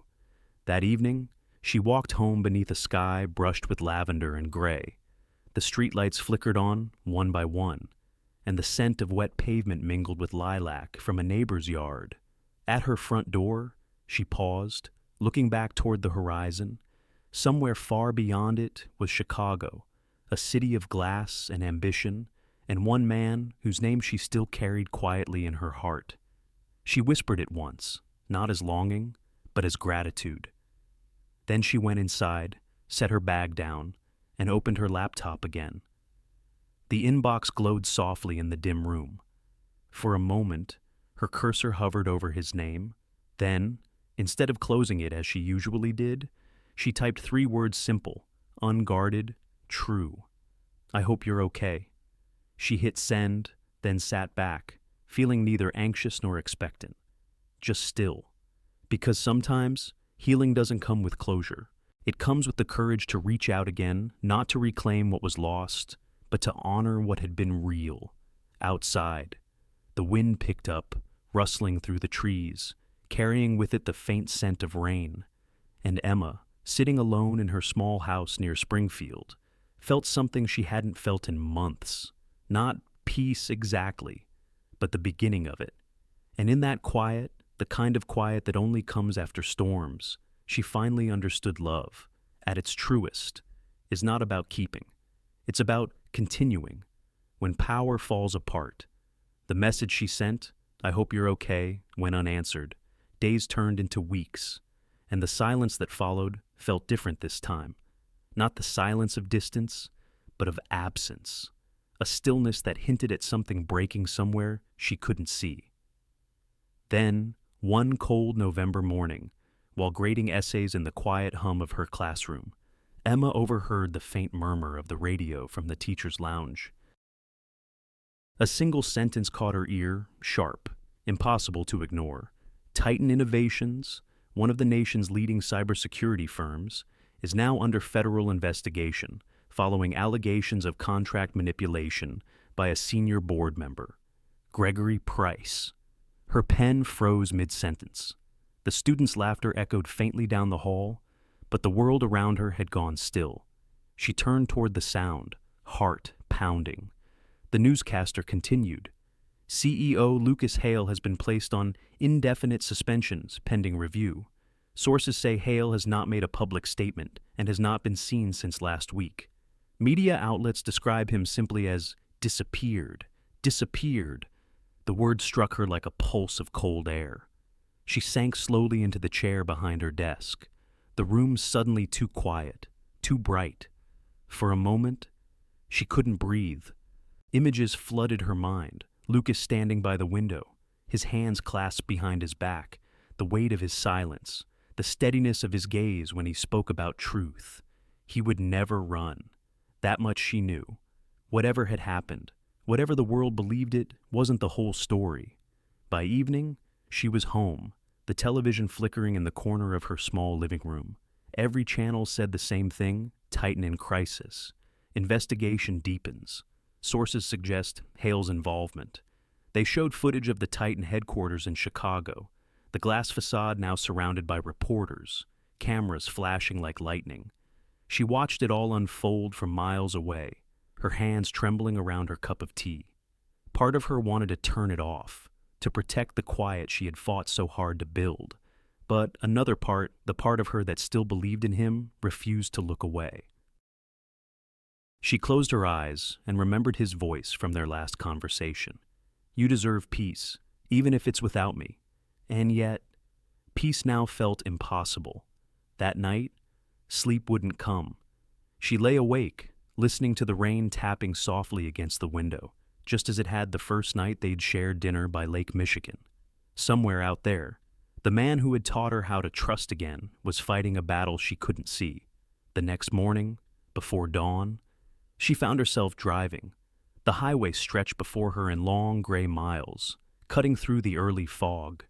That evening, she walked home beneath a sky brushed with lavender and gray. The streetlights flickered on, one by one, and the scent of wet pavement mingled with lilac from a neighbor's yard. At her front door, she paused, looking back toward the horizon. Somewhere far beyond it was Chicago, a city of glass and ambition, and one man whose name she still carried quietly in her heart. She whispered it once, not as longing, but as gratitude. Then she went inside, set her bag down, and opened her laptop again. The inbox glowed softly in the dim room. For a moment, her cursor hovered over his name. Then, instead of closing it as she usually did, she typed 3 words simple, unguarded, true. I hope you're okay. She hit send, then sat back, feeling neither anxious nor expectant, just still. Because sometimes, healing doesn't come with closure. It comes with the courage to reach out again, not to reclaim what was lost, but to honor what had been real. Outside, the wind picked up, rustling through the trees, carrying with it the faint scent of rain. And Emma, sitting alone in her small house near Springfield, felt something she hadn't felt in months. Not peace exactly, but the beginning of it. And in that quiet, the kind of quiet that only comes after storms, she finally understood love, at its truest, is not about keeping. It's about continuing. When power falls apart, the message she sent, "I hope you're okay," went unanswered. Days turned into weeks, and the silence that followed felt different this time. Not the silence of distance, but of absence. A stillness that hinted at something breaking somewhere she couldn't see. Then, one cold November morning, while grading essays in the quiet hum of her classroom, Emma overheard the faint murmur of the radio from the teacher's lounge. A single sentence caught her ear, sharp, impossible to ignore. Titan Innovations, one of the nation's leading cybersecurity firms, is now under federal investigation following allegations of contract manipulation by a senior board member, Gregory Price. Her pen froze mid-sentence. The students' laughter echoed faintly down the hall, but the world around her had gone still. She turned toward the sound, heart pounding. The newscaster continued. CEO Lucas Hale has been placed on indefinite suspensions pending review. Sources say Hale has not made a public statement and has not been seen since last week. Media outlets describe him simply as disappeared. The word struck her like a pulse of cold air. She sank slowly into the chair behind her desk. The room suddenly too quiet, too bright. For a moment, she couldn't breathe. Images flooded her mind. Lucas standing by the window, his hands clasped behind his back, the weight of his silence, the steadiness of his gaze when he spoke about truth. He would never run. That much she knew. Whatever had happened, whatever the world believed it, wasn't the whole story. By evening, she was home, the television flickering in the corner of her small living room. Every channel said the same thing: Titan in crisis. Investigation deepens. Sources suggest Hale's involvement. They showed footage of the Titan headquarters in Chicago, the glass facade now surrounded by reporters, cameras flashing like lightning. She watched it all unfold from miles away, her hands trembling around her cup of tea. Part of her wanted to turn it off, to protect the quiet she had fought so hard to build. But another part, the part of her that still believed in him, refused to look away. She closed her eyes and remembered his voice from their last conversation. "You deserve peace, even if it's without me." And yet, peace now felt impossible. That night, sleep wouldn't come. She lay awake, listening to the rain tapping softly against the window, just as it had the first night they'd shared dinner by Lake Michigan. Somewhere out there, the man who had taught her how to trust again was fighting a battle she couldn't see. The next morning, before dawn, she found herself driving. The highway stretched before her in long gray miles, cutting through the early fog.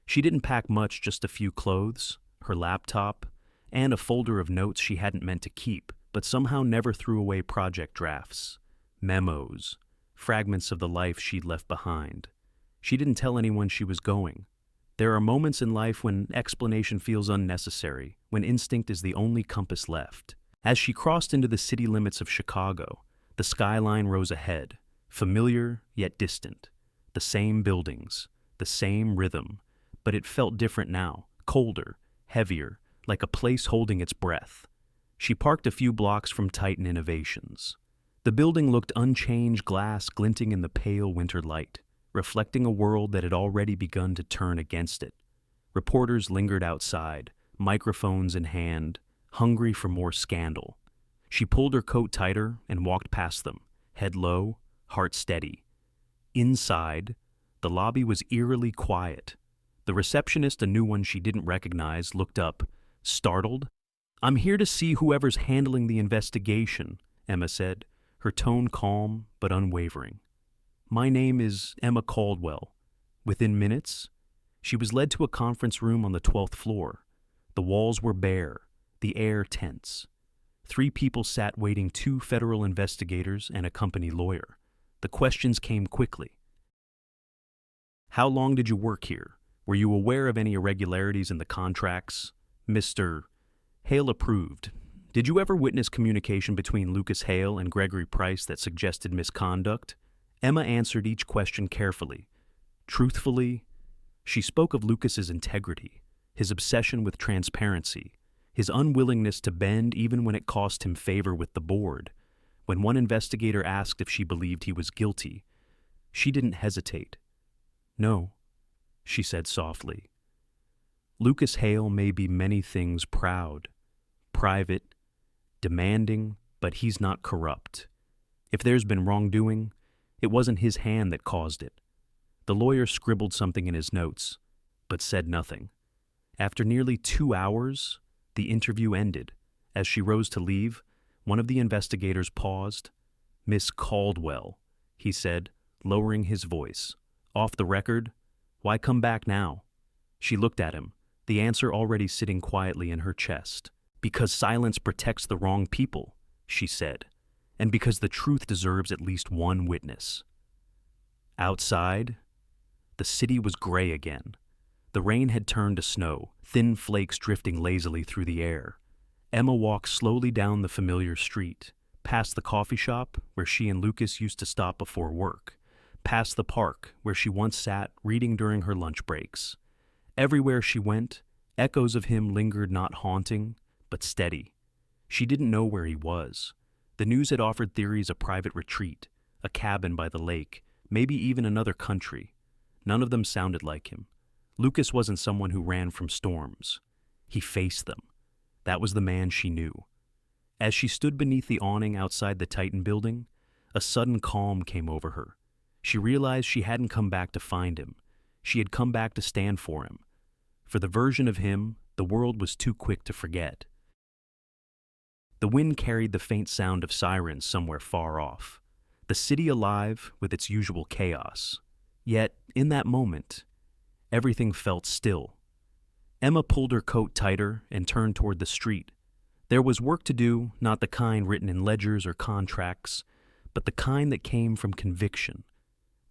She didn't pack much, just a few clothes, her laptop, and a folder of notes she hadn't meant to keep, but somehow never threw away: project drafts, memos, fragments of the life she'd left behind. She didn't tell anyone she was going. There are moments in life when explanation feels unnecessary, when instinct is the only compass left. As she crossed into the city limits of Chicago, the skyline rose ahead, familiar yet distant. The same buildings, the same rhythm, but it felt different now, colder, heavier, like a place holding its breath. She parked a few blocks from Titan Innovations. The building looked unchanged glass glinting in the pale winter light, reflecting a world that had already begun to turn against it. Reporters lingered outside, microphones in hand, hungry for more scandal. She pulled her coat tighter and walked past them, head low, heart steady. Inside, the lobby was eerily quiet. The receptionist, a new one she didn't recognize, looked up, startled. "I'm here to see whoever's handling the investigation," Emma said. her tone calm but unwavering. "My name is Emma Caldwell." Within minutes, she was led to a conference room on the 12th floor. The walls were bare, the air tense. 3 people sat waiting, 2 federal investigators and a company lawyer. The questions came quickly. "How long did you work here? Were you aware of any irregularities in the contracts?" Mr. Hale approved. "Did you ever witness communication between Lucas Hale and Gregory Price that suggested misconduct?" Emma answered each question carefully. Truthfully, she spoke of Lucas's integrity, his obsession with transparency, his unwillingness to bend even when it cost him favor with the board. When one investigator asked if she believed he was guilty, she didn't hesitate. "No," she said softly. "Lucas Hale may be many things: proud, private, demanding, but he's not corrupt. If there's been wrongdoing, it wasn't his hand that caused it." The lawyer scribbled something in his notes, but said nothing. After nearly 2 hours, the interview ended. As she rose to leave, one of the investigators paused. "Miss Caldwell," he said, lowering his voice. "Off the record, why come back now?" She looked at him, the answer already sitting quietly in her chest. "Because silence protects the wrong people," she said, "and because the truth deserves at least one witness." Outside, the city was gray again. The rain had turned to snow, thin flakes drifting lazily through the air. Emma walked slowly down the familiar street, past the coffee shop where she and Lucas used to stop before work, past the park where she once sat reading during her lunch breaks. Everywhere she went, echoes of him lingered, not haunting, but steady. She didn't know where he was. The news had offered theories: a private retreat, a cabin by the lake, maybe even another country. None of them sounded like him. Lucas wasn't someone who ran from storms. He faced them. That was the man she knew. As she stood beneath the awning outside the Titan building, a sudden calm came over her. She realized she hadn't come back to find him. She had come back to stand for him. For the version of him the world was too quick to forget. The wind carried the faint sound of sirens somewhere far off, the city alive with its usual chaos. Yet, in that moment, everything felt still. Emma pulled her coat tighter and turned toward the street. There was work to do, not the kind written in ledgers or contracts, but the kind that came from conviction.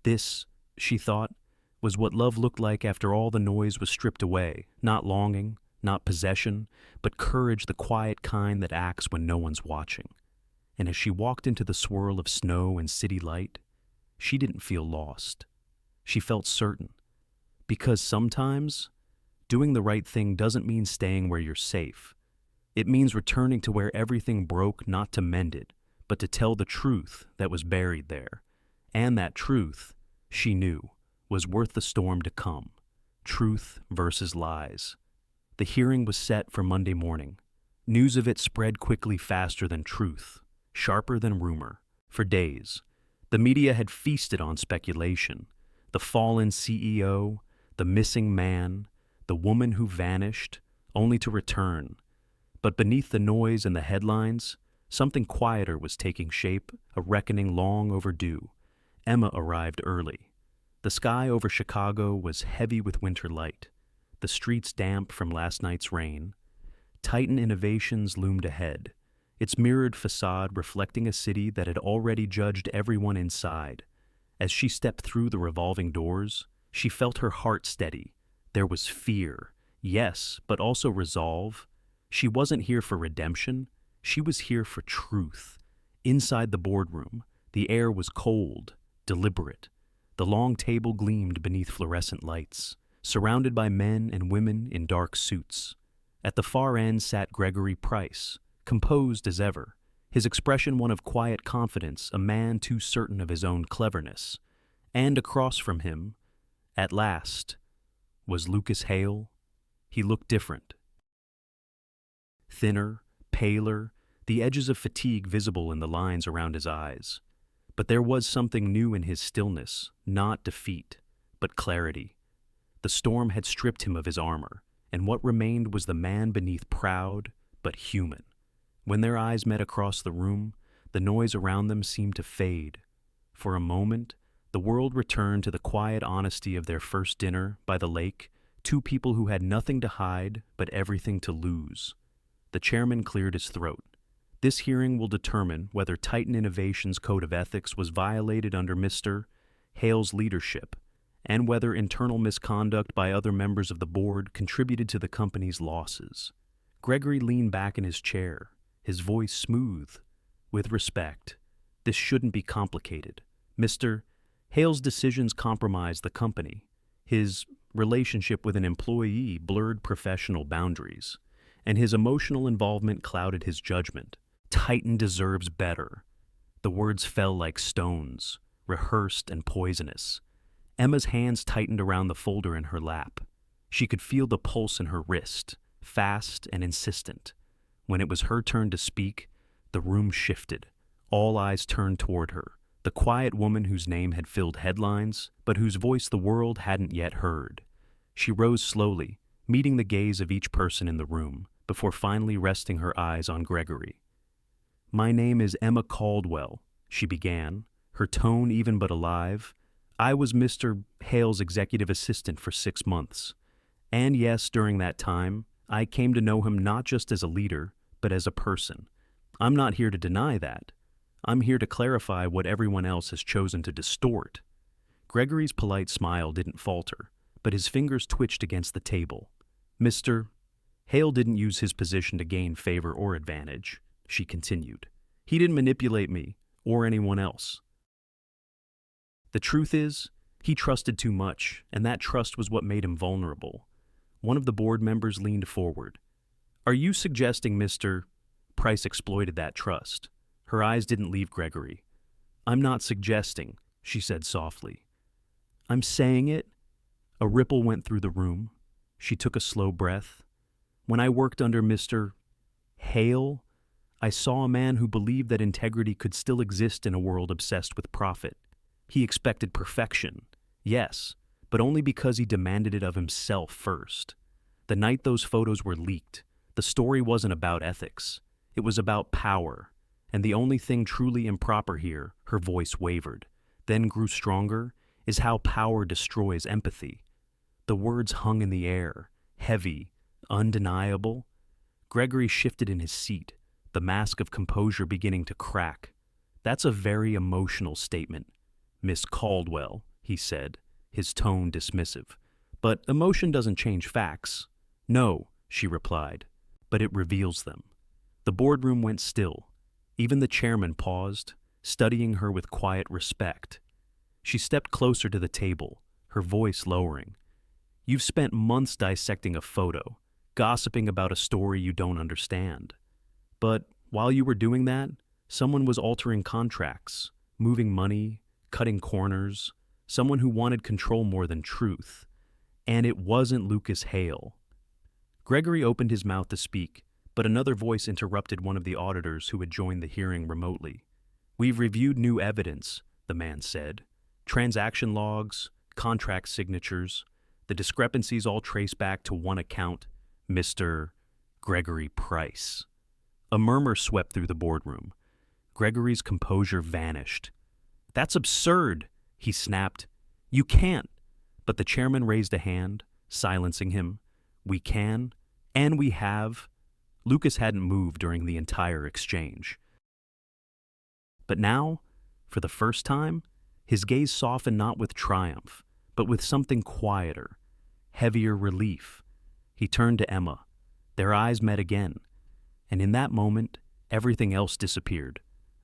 This, she thought, was what love looked like after all the noise was stripped away. Not longing, not possession, but courage, the quiet kind that acts when no one's watching. And as she walked into the swirl of snow and city light, she didn't feel lost. She felt certain. Because sometimes, doing the right thing doesn't mean staying where you're safe. It means returning to where everything broke, not to mend it, but to tell the truth that was buried there. And that truth, she knew, was worth the storm to come. Truth versus lies. The hearing was set for Monday morning. News of it spread quickly, faster than truth, sharper than rumor. For days, the media had feasted on speculation. The fallen CEO, the missing man, the woman who vanished, only to return. But beneath the noise and the headlines, something quieter was taking shape, a reckoning long overdue. Emma arrived early. The sky over Chicago was heavy with winter light, the streets damp from last night's rain. Titan Innovations loomed ahead, its mirrored facade reflecting a city that had already judged everyone inside. As she stepped through the revolving doors, she felt her heart steady. There was fear, yes, but also resolve. She wasn't here for redemption. She was here for truth. Inside the boardroom, the air was cold, deliberate. The long table gleamed beneath fluorescent lights, surrounded by men and women in dark suits. At the far end sat Gregory Price, composed as ever, his expression one of quiet confidence, a man too certain of his own cleverness. And across from him, at last, was Lucas Hale. He looked different. Thinner, paler, the edges of fatigue visible in the lines around his eyes. But there was something new in his stillness, not defeat, but clarity. The storm had stripped him of his armor, and what remained was the man beneath, proud but human. When their eyes met across the room, The noise around them seemed to fade. For a moment, the world returned to the quiet honesty of their first dinner by the lake, two people who had nothing to hide but everything to lose. The chairman cleared his throat. This hearing will determine whether Titan Innovation's code of ethics was violated under Mr. Hale's leadership, and whether internal misconduct by other members of the board contributed to the company's losses. Gregory leaned back in his chair, his voice smooth. With respect, this shouldn't be complicated. Mr. Hale's decisions compromised the company. His relationship with an employee blurred professional boundaries, and his emotional involvement clouded his judgment. Titan deserves better. The words fell like stones, rehearsed and poisonous. Emma's hands tightened around the folder in her lap. She could feel the pulse in her wrist, fast and insistent. When it was her turn to speak, the room shifted. All eyes turned toward her, the quiet woman whose name had filled headlines, but whose voice the world hadn't yet heard. She rose slowly, meeting the gaze of each person in the room, before finally resting her eyes on Gregory. "My name is Emma Caldwell," she began, her tone even but alive. "I was Mr. Hale's executive assistant for 6 months. And yes, during that time, I came to know him not just as a leader, but as a person. I'm not here to deny that. I'm here to clarify what everyone else has chosen to distort." Gregory's polite smile didn't falter, but his fingers twitched against the table. "Mr. Hale didn't use his position to gain favor or advantage," she continued. "He didn't manipulate me or anyone else. The truth is, he trusted too much, and that trust was what made him vulnerable." One of the board members leaned forward. "Are you suggesting Mr. Price exploited that trust?" Her eyes didn't leave Gregory. "I'm not suggesting," she said softly. "I'm saying it." A ripple went through the room. She took a slow breath. "When I worked under Mr. Hale, I saw a man who believed that integrity could still exist in a world obsessed with profit. He expected perfection, yes, but only because he demanded it of himself first. The night those photos were leaked, the story wasn't about ethics. It was about power, and the only thing truly improper here," her voice wavered, then grew stronger, "is how power destroys empathy." The words hung in the air, heavy, undeniable. Gregory shifted in his seat, the mask of composure beginning to crack. "That's a very emotional statement, Miss Caldwell," he said, his tone dismissive. "But emotion doesn't change facts." "No," she replied, "but it reveals them." The boardroom went still. Even the chairman paused, studying her with quiet respect. She stepped closer to the table, her voice lowering. "You've spent months dissecting a photo, gossiping about a story you don't understand. But while you were doing that, someone was altering contracts, moving money, cutting corners, someone who wanted control more than truth. And it wasn't Lucas Hale." Gregory opened his mouth to speak, but another voice interrupted one of the auditors who had joined the hearing remotely. "We've reviewed new evidence," the man said. "Transaction logs, contract signatures. The discrepancies all trace back to one account, Mr. Gregory Price." A murmur swept through the boardroom. Gregory's composure vanished. "That's absurd," he snapped. "You can't." But the chairman raised a hand, silencing him. "We can, and we have." Lucas hadn't moved during the entire exchange. But now, for the first time, his gaze softened not with triumph, but with something quieter, heavier relief. He turned to Emma. Their eyes met again, and in that moment, everything else disappeared.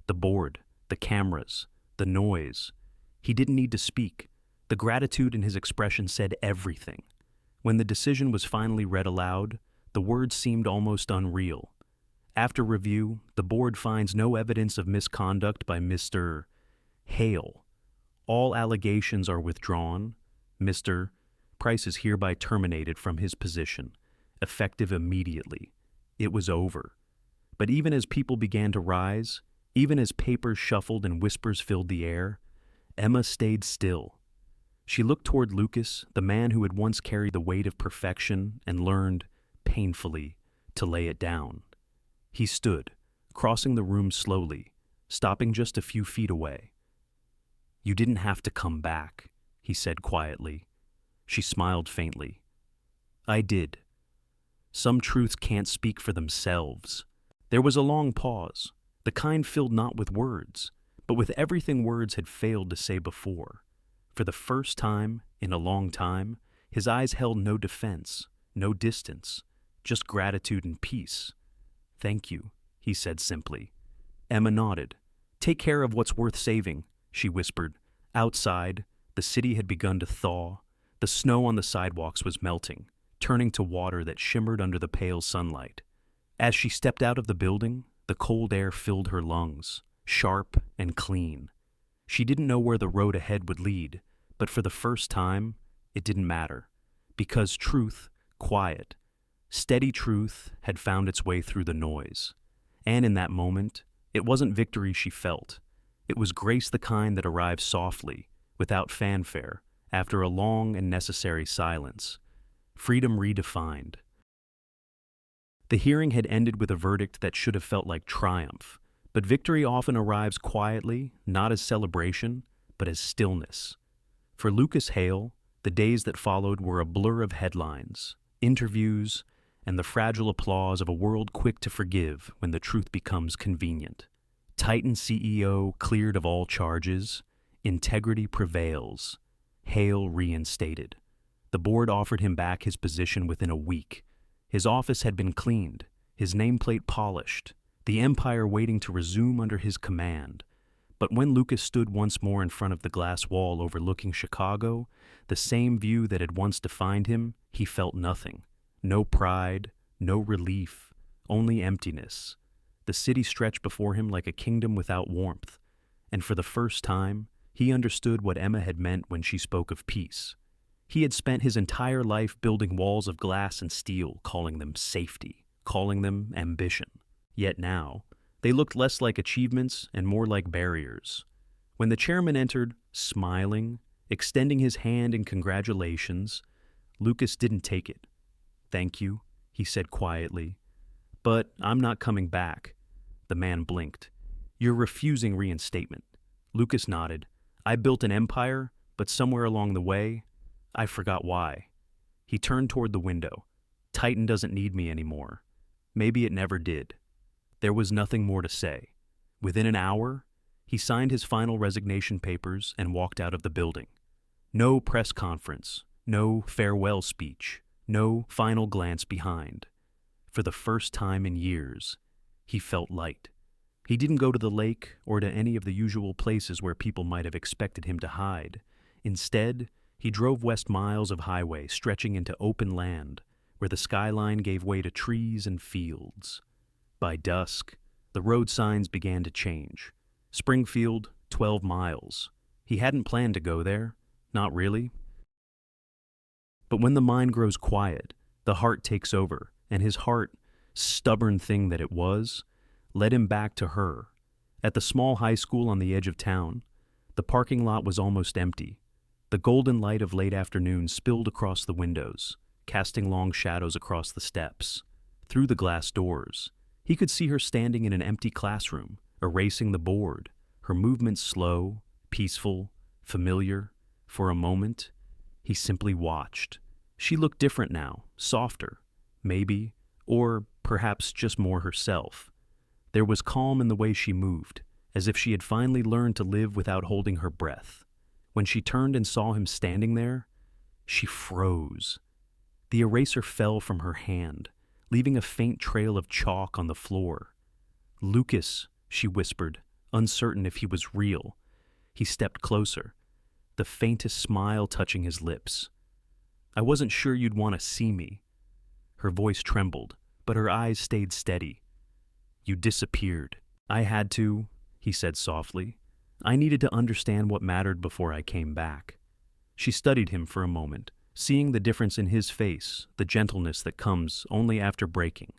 The board, the cameras, the noise. He didn't need to speak. The gratitude in his expression said everything. When the decision was finally read aloud, the words seemed almost unreal. After review, the board finds no evidence of misconduct by Mr. Hale. All allegations are withdrawn. Mr. Price is hereby terminated from his position, effective immediately. It was over. But even as people began to rise, even as papers shuffled and whispers filled the air, Emma stayed still. She looked toward Lucas, the man who had once carried the weight of perfection and learned, painfully, to lay it down. He stood, crossing the room slowly, stopping just a few feet away. "You didn't have to come back," he said quietly. She smiled faintly. "I did. Some truths can't speak for themselves." There was a long pause, the kind filled not with words, but with everything words had failed to say before. For the first time in a long time, his eyes held no defense, no distance, just gratitude and peace. "Thank you," he said simply. Emma nodded. "Take care of what's worth saving," she whispered. Outside, the city had begun to thaw. The snow on the sidewalks was melting, turning to water that shimmered under the pale sunlight. As she stepped out of the building, the cold air filled her lungs, sharp and clean. She didn't know where the road ahead would lead, but for the first time, it didn't matter. Because truth, quiet, steady truth, had found its way through the noise. And in that moment, it wasn't victory she felt. It was grace, the kind that arrives softly, without fanfare, after a long and necessary silence. Freedom redefined. The hearing had ended with a verdict that should have felt like triumph, but victory often arrives quietly, not as celebration, but as stillness. For Lucas Hale, the days that followed were a blur of headlines, interviews, and the fragile applause of a world quick to forgive when the truth becomes convenient. Titan CEO cleared of all charges, integrity prevails, Hale reinstated. The board offered him back his position within a week. His office had been cleaned, his nameplate polished, the empire waiting to resume under his command. But when Lucas stood once more in front of the glass wall overlooking Chicago, the same view that had once defined him, he felt nothing. No pride, no relief, only emptiness. The city stretched before him like a kingdom without warmth, and for the first time, he understood what Emma had meant when she spoke of peace. He had spent his entire life building walls of glass and steel, calling them safety, calling them ambition. Yet now, they looked less like achievements and more like barriers. When the chairman entered, smiling, extending his hand in congratulations, Lucas didn't take it. "Thank you," he said quietly. "But I'm not coming back." The man blinked. "You're refusing reinstatement." Lucas nodded. "I built an empire, but somewhere along the way, I forgot why." He turned toward the window. "Titan doesn't need me anymore. Maybe it never did." There was nothing more to say. Within an hour, he signed his final resignation papers and walked out of the building. No press conference, no farewell speech, no final glance behind. For the first time in years, he felt light. He didn't go to the lake or to any of the usual places where people might have expected him to hide. Instead, he drove west miles of highway stretching into open land, where the skyline gave way to trees and fields. By dusk, the road signs began to change. Springfield, 12 miles. He hadn't planned to go there, not really. But when the mind grows quiet, the heart takes over, and his heart, stubborn thing that it was, led him back to her. At the small high school on the edge of town, the parking lot was almost empty. The golden light of late afternoon spilled across the windows, casting long shadows across the steps. Through the glass doors, he could see her standing in an empty classroom, erasing the board, her movements slow, peaceful, familiar. For a moment, he simply watched. She looked different now, softer, maybe, or perhaps just more herself. There was calm in the way she moved, as if she had finally learned to live without holding her breath. When she turned and saw him standing there, she froze. The eraser fell from her hand, leaving a faint trail of chalk on the floor. "Lucas," she whispered, uncertain if he was real. He stepped closer, the faintest smile touching his lips. "I wasn't sure you'd want to see me." Her voice trembled, but her eyes stayed steady. "You disappeared." "I had to," he said softly. "I needed to understand what mattered before I came back." She studied him for a moment, seeing the difference in his face, the gentleness that comes only after breaking.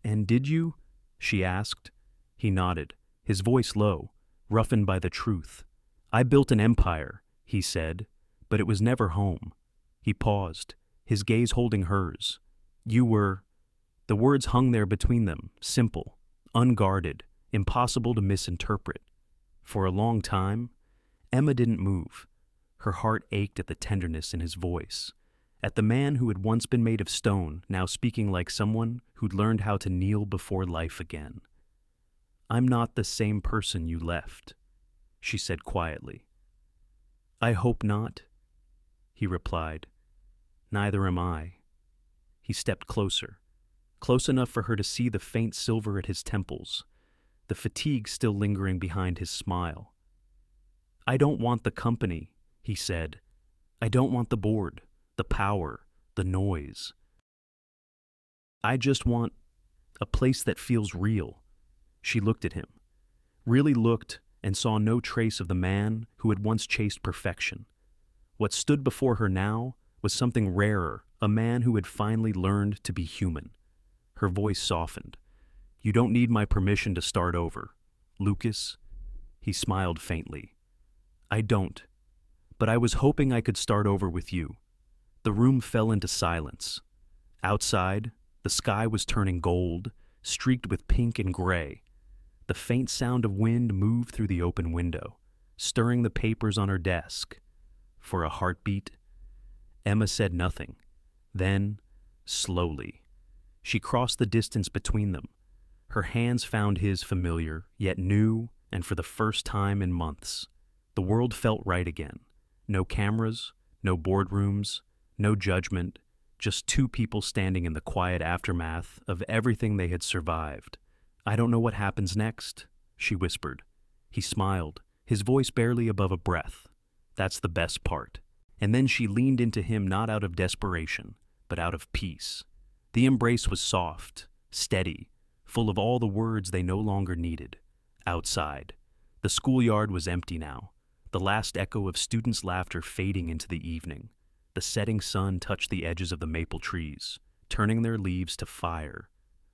"And did you?" she asked. He nodded, his voice low, roughened by the truth. "I built an empire," he said, "but it was never home." He paused, his gaze holding hers. "You were—" The words hung there between them, simple, unguarded, impossible to misinterpret. For a long time, Emma didn't move. Her heart ached at the tenderness in his voice, at the man who had once been made of stone, now speaking like someone who'd learned how to kneel before life again. "I'm not the same person you left," she said quietly. "I hope not," he replied. "Neither am I." He stepped closer, close enough for her to see the faint silver at his temples, the fatigue still lingering behind his smile. "I don't want the company," he said. "I don't want the board, the power, the noise. I just want a place that feels real." She looked at him, really looked, and saw no trace of the man who had once chased perfection. What stood before her now was something rarer, a man who had finally learned to be human. Her voice softened. "You don't need my permission to start over, Lucas." He smiled faintly. "I don't. But I was hoping I could start over with you." The room fell into silence. Outside, the sky was turning gold, streaked with pink and gray. The faint sound of wind moved through the open window, stirring the papers on her desk. For a heartbeat, Emma said nothing. Then, slowly, she crossed the distance between them. Her hands found his familiar, yet new, and for the first time in months. The world felt right again. No cameras, no boardrooms, no judgment, just two people standing in the quiet aftermath of everything they had survived. "I don't know what happens next," she whispered. He smiled, his voice barely above a breath. "That's the best part." And then she leaned into him not out of desperation, but out of peace. The embrace was soft, steady, full of all the words they no longer needed. Outside, the schoolyard was empty now, the last echo of students' laughter fading into the evening. The setting sun touched the edges of the maple trees, turning their leaves to fire.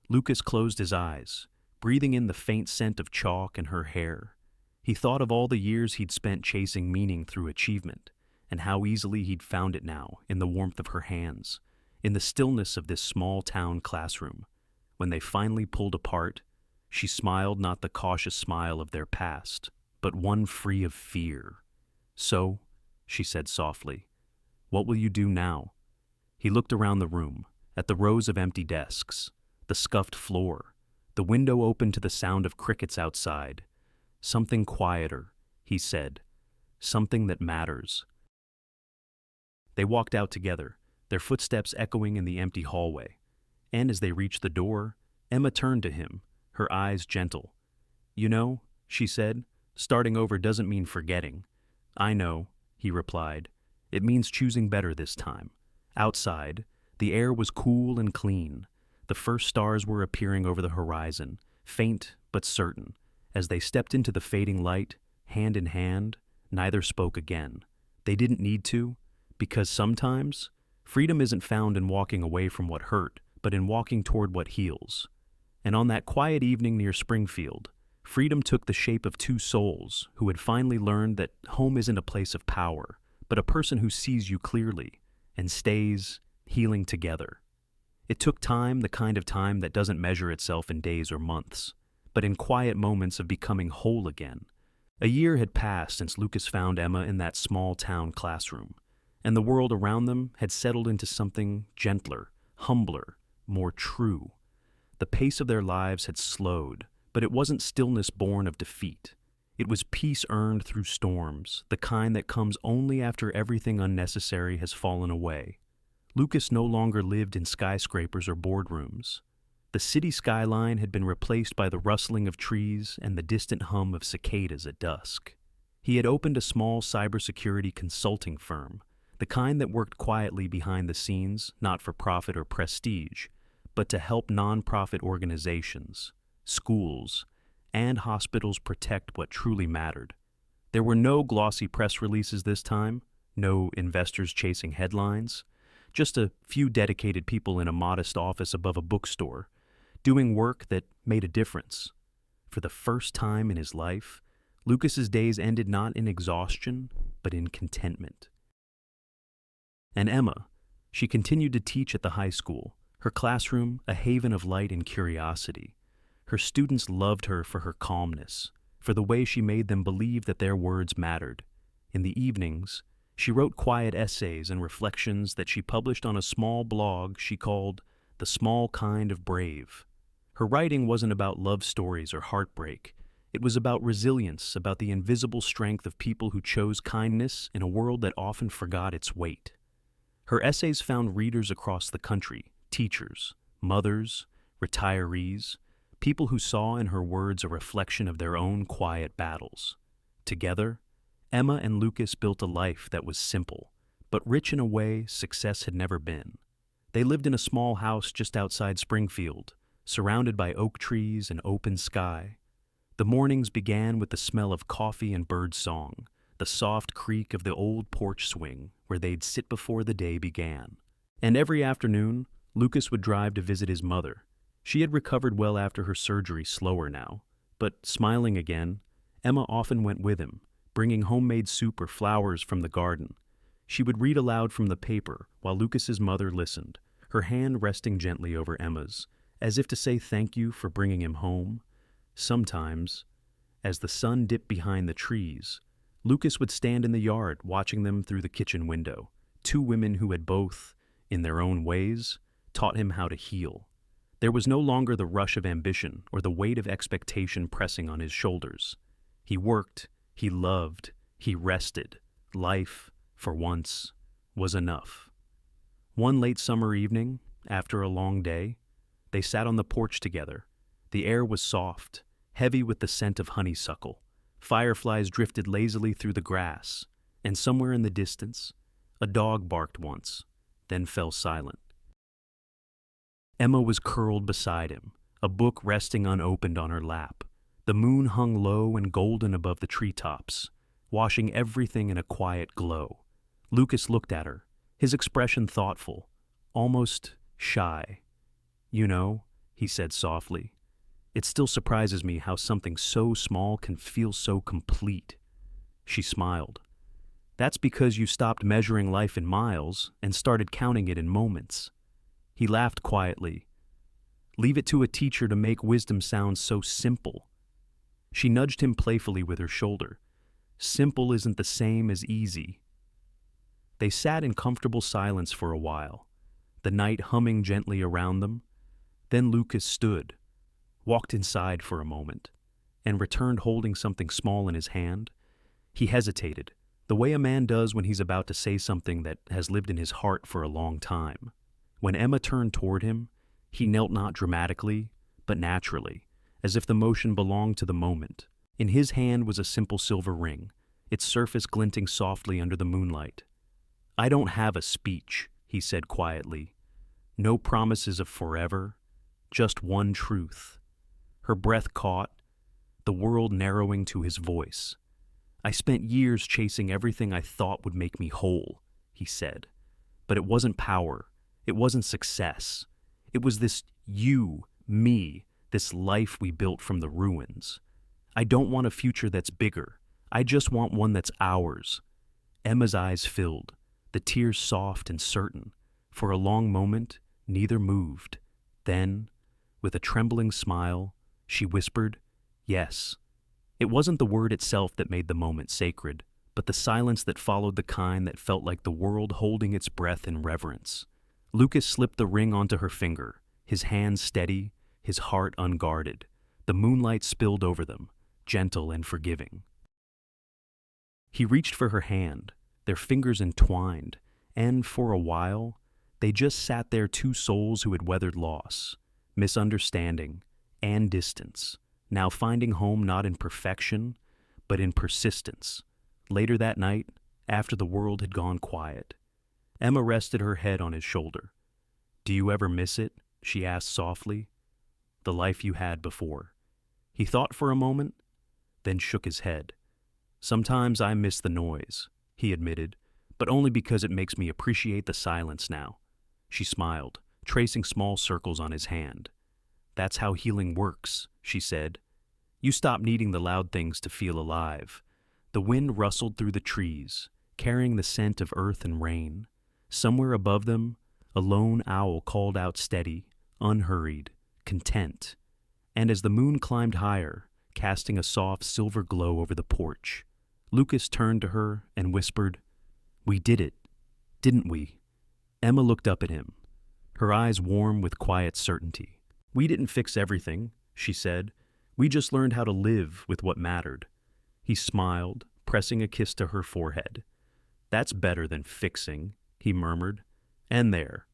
Lucas closed his eyes, breathing in the faint scent of chalk and her hair. He thought of all the years he'd spent chasing meaning through achievement, and how easily he'd found it now in the warmth of her hands, in the stillness of this small-town classroom. When they finally pulled apart, she smiled not the cautious smile of their past, but one free of fear. "So," she said softly, "what will you do now?" He looked around the room, at the rows of empty desks, the scuffed floor, the window open to the sound of crickets outside. "Something quieter," he said. "Something that matters." They walked out together, their footsteps echoing in the empty hallway. And as they reached the door, Emma turned to him, her eyes gentle. "You know," she said, "starting over doesn't mean forgetting." "I know," he replied. "It means choosing better this time." Outside, the air was cool and clean. The first stars were appearing over the horizon, faint but certain. As they stepped into the fading light, hand in hand, neither spoke again. They didn't need to, because sometimes freedom isn't found in walking away from what hurt, but in walking toward what heals. And on that quiet evening near Springfield, freedom took the shape of two souls who had finally learned that home isn't a place of power, but a person who sees you clearly and stays healing together. It took time, the kind of time that doesn't measure itself in days or months, but in quiet moments of becoming whole again. A year had passed since Lucas found Emma in that small-town classroom, and the world around them had settled into something gentler, humbler, more true. The pace of their lives had slowed, but it wasn't stillness born of defeat. It was peace earned through storms, the kind that comes only after everything unnecessary has fallen away. Lucas no longer lived in skyscrapers or boardrooms. The city skyline had been replaced by the rustling of trees and the distant hum of cicadas at dusk. He had opened a small cybersecurity consulting firm, the kind that worked quietly behind the scenes, not for profit or prestige, but to help nonprofit organizations, schools, and hospitals protect what truly mattered. There were no glossy press releases this time, no investors chasing headlines, just a few dedicated people in a modest office above a bookstore, doing work that made a difference. For the first time in his life, Lucas's days ended not in exhaustion, but in contentment. And Emma, she continued to teach at the high school, her classroom a haven of light and curiosity. Her students loved her for her calmness, for the way she made them believe that their words mattered. In the evenings, she wrote quiet essays and reflections that she published on a small blog she called The Small Kind of Brave. Her writing wasn't about love stories or heartbreak. It was about resilience, about the invisible strength of people who chose kindness in a world that often forgot its weight. Her essays found readers across the country, teachers, mothers, retirees, people who saw in her words a reflection of their own quiet battles. Together, Emma and Lucas built a life that was simple, but rich in a way success had never been. They lived in a small house just outside Springfield, surrounded by oak trees and open sky. The mornings began with the smell of coffee and bird song, the soft creak of the old porch swing where they'd sit before the day began. And every afternoon, Lucas would drive to visit his mother. She had recovered well after her surgery, slower now, but smiling again. Emma often went with him, bringing homemade soup or flowers from the garden. She would read aloud from the paper while Lucas's mother listened, her hand resting gently over Emma's, as if to say thank you for bringing him home. Sometimes, as the sun dipped behind the trees, Lucas would stand in the yard watching them through the kitchen window, two women who had both, in their own ways, taught him how to heal. There was no longer the rush of ambition or the weight of expectation pressing on his shoulders. He worked, he loved, he rested. Life, for once, was enough. One late summer evening, after a long day, they sat on the porch together. The air was soft, heavy with the scent of honeysuckle. Fireflies drifted lazily through the grass, and somewhere in the distance, a dog barked once, then fell silent. Emma was curled beside him, a book resting unopened on her lap. The moon hung low and golden above the treetops, washing everything in a quiet glow. Lucas looked at her, his expression thoughtful, almost shy. "You know," he said softly, "it still surprises me how something so small can feel so complete." She smiled. "That's because you stopped measuring life in miles and started counting it in moments." He laughed quietly. "Leave it to a teacher to make wisdom sound so simple." She nudged him playfully with her shoulder. "Simple isn't the same as easy." They sat in comfortable silence for a while, the night humming gently around them. Then Lucas stood, walked inside for a moment, and returned holding something small in his hand. He hesitated, the way a man does when he's about to say something that has lived in his heart for a long time. When Emma turned toward him, he knelt not dramatically, but naturally, as if the motion belonged to the moment. In his hand was a simple silver ring, its surface glinting softly under the moonlight. "I don't have a speech," he said quietly. "No promises of forever, just one truth." Her breath caught, the world narrowing to his voice. "I spent years chasing everything I thought would make me whole," he said. "But it wasn't power, it wasn't success. It was this you, me, this life we built from the ruins. I don't want a future that's bigger. I just want one that's ours." Emma's eyes filled, the tears soft and certain. For a long moment, neither moved. Then, with a trembling smile, she whispered, "Yes." It wasn't the word itself that made the moment sacred, but the silence that followed, the kind that felt like the world holding its breath in reverence. Lucas slipped the ring onto her finger, his hand steady, his heart unguarded. The moonlight spilled over them, gentle and forgiving. He reached for her hand, their fingers entwined, and for a while, they just sat there, two souls who had weathered loss, misunderstanding, and distance, now finding home not in perfection, but in persistence. Later that night, after the world had gone quiet, Emma rested her head on his shoulder. "Do you ever miss it?" she asked softly. "The life you had before." He thought for a moment, then shook his head. "Sometimes I miss the noise," he admitted, "but only because it makes me appreciate the silence now." She smiled, tracing small circles on his hand. "That's how healing works," she said. "You stop needing the loud things to feel alive." The wind rustled through the trees, carrying the scent of earth and rain. Somewhere above them, a lone owl called out steady, unhurried, content. And as the moon climbed higher, casting a soft silver glow over the porch. Lucas turned to her and whispered, "We did it, didn't we?" Emma looked up at him, her eyes warm with quiet certainty. "We didn't fix everything," she said. "We just learned how to live with what mattered." He smiled, pressing a kiss to her forehead. "That's better than fixing," he murmured. And there,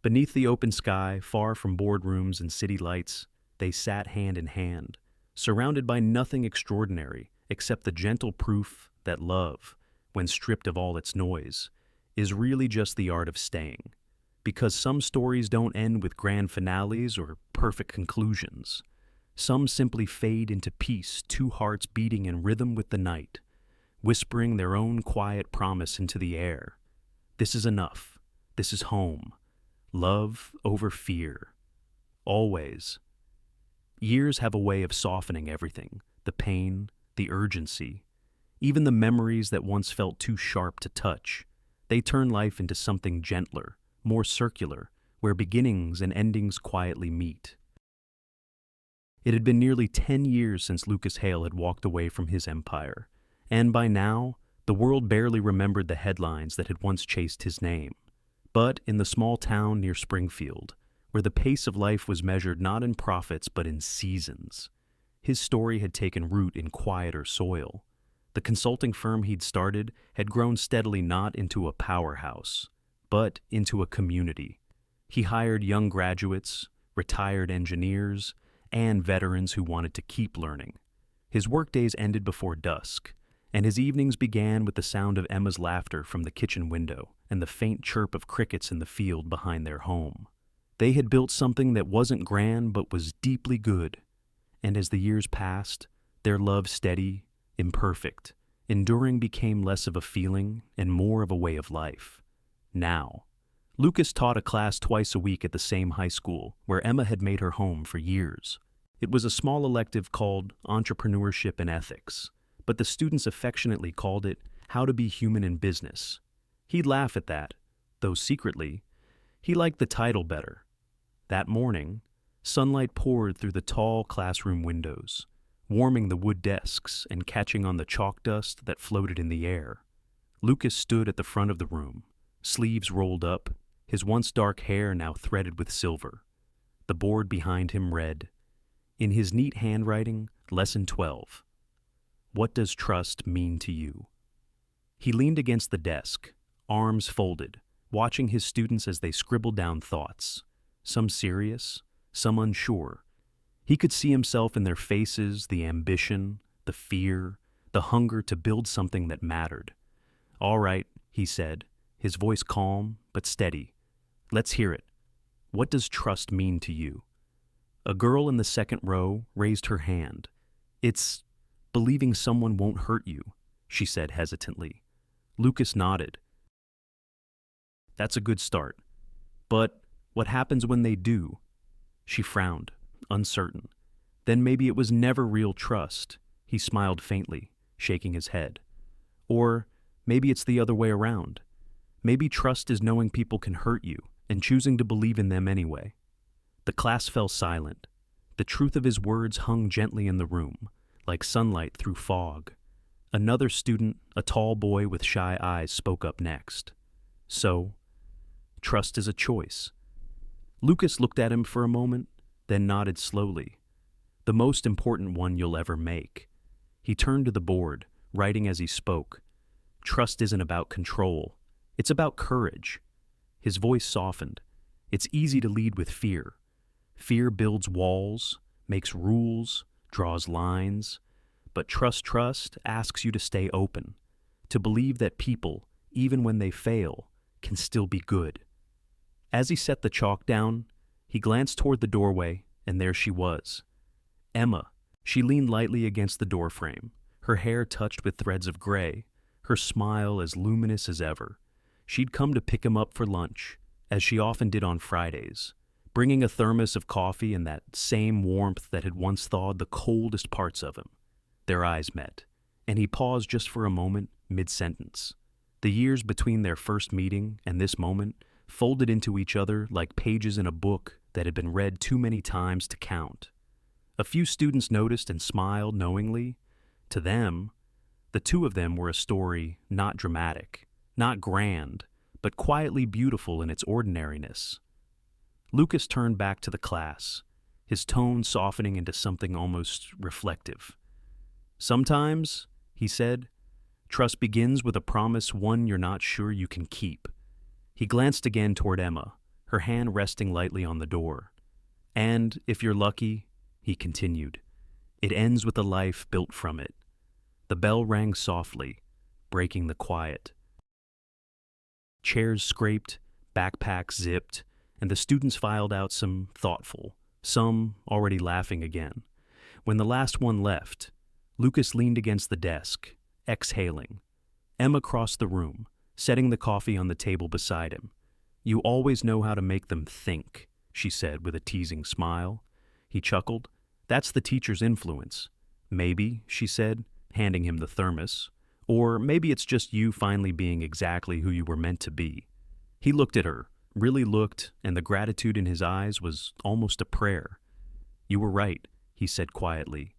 beneath the open sky, far from boardrooms and city lights, they sat hand in hand, surrounded by nothing extraordinary except the gentle proof that love, when stripped of all its noise, is really just the art of staying. Because some stories don't end with grand finales or perfect conclusions. Some simply fade into peace, two hearts beating in rhythm with the night, whispering their own quiet promise into the air. This is enough. This is home. Love over fear. Always. Years have a way of softening everything, the pain, the urgency, even the memories that once felt too sharp to touch. They turn life into something gentler, more circular, where beginnings and endings quietly meet. It had been nearly 10 years since Lucas Hale had walked away from his empire, and by now, the world barely remembered the headlines that had once chased his name. But in the small town near Springfield, where the pace of life was measured not in profits but in seasons, his story had taken root in quieter soil. The consulting firm he'd started had grown steadily not into a powerhouse, but into a community. He hired young graduates, retired engineers, and veterans who wanted to keep learning. His workdays ended before dusk, and his evenings began with the sound of Emma's laughter from the kitchen window and the faint chirp of crickets in the field behind their home. They had built something that wasn't grand but was deeply good, and as the years passed, their love steady, imperfect, enduring became less of a feeling and more of a way of life. Now, Lucas taught a class twice a week at the same high school where Emma had made her home for years. It was a small elective called Entrepreneurship and Ethics, but the students affectionately called it How to Be Human in Business. He'd laugh at that, though secretly, he liked the title better. That morning, sunlight poured through the tall classroom windows, warming the wood desks and catching on the chalk dust that floated in the air. Lucas stood at the front of the room, sleeves rolled up, his once dark hair now threaded with silver. The board behind him read, in his neat handwriting, Lesson 12. What does trust mean to you? He leaned against the desk, arms folded, watching his students as they scribbled down thoughts, some serious, some unsure. He could see himself in their faces, the ambition, the fear, the hunger to build something that mattered. "All right," he said, his voice calm but steady. "Let's hear it. What does trust mean to you?" A girl in the second row raised her hand. "It's believing someone won't hurt you," she said hesitantly. Lucas nodded. "That's a good start. But what happens when they do?" She frowned, uncertain. Then maybe it was never real trust. He smiled faintly, shaking his head. Or maybe it's the other way around. Maybe trust is knowing people can hurt you and choosing to believe in them anyway. The class fell silent. The truth of his words hung gently in the room, like sunlight through fog. Another student, a tall boy with shy eyes, spoke up next. "So, trust is a choice." Lucas looked at him for a moment, then nodded slowly. "The most important one you'll ever make." He turned to the board, writing as he spoke. "Trust isn't about control. It's about courage." His voice softened. "It's easy to lead with fear. Fear builds walls, makes rules, draws lines. But trust asks you to stay open, to believe that people, even when they fail, can still be good." As he set the chalk down, he glanced toward the doorway, and there she was. Emma. She leaned lightly against the doorframe, her hair touched with threads of gray, her smile as luminous as ever. She'd come to pick him up for lunch, as she often did on Fridays, bringing a thermos of coffee and that same warmth that had once thawed the coldest parts of him. Their eyes met, and he paused just for a moment, mid-sentence. The years between their first meeting and this moment folded into each other like pages in a book that had been read too many times to count. A few students noticed and smiled knowingly. To them, the two of them were a story not dramatic, not grand, but quietly beautiful in its ordinariness. Lucas turned back to the class, his tone softening into something almost reflective. Sometimes, he said, trust begins with a promise one you're not sure you can keep. He glanced again toward Emma, her hand resting lightly on the door. And, if you're lucky, he continued, it ends with a life built from it. The bell rang softly, breaking the quiet. Chairs scraped, backpacks zipped, and the students filed out, some thoughtful, some already laughing again. When the last one left, Lucas leaned against the desk, exhaling. Emma crossed the room, setting the coffee on the table beside him. You always know how to make them think, she said with a teasing smile. He chuckled. That's the teacher's influence. Maybe, she said, handing him the thermos. Or maybe it's just you finally being exactly who you were meant to be. He looked at her, really looked, and the gratitude in his eyes was almost a prayer. You were right, he said quietly.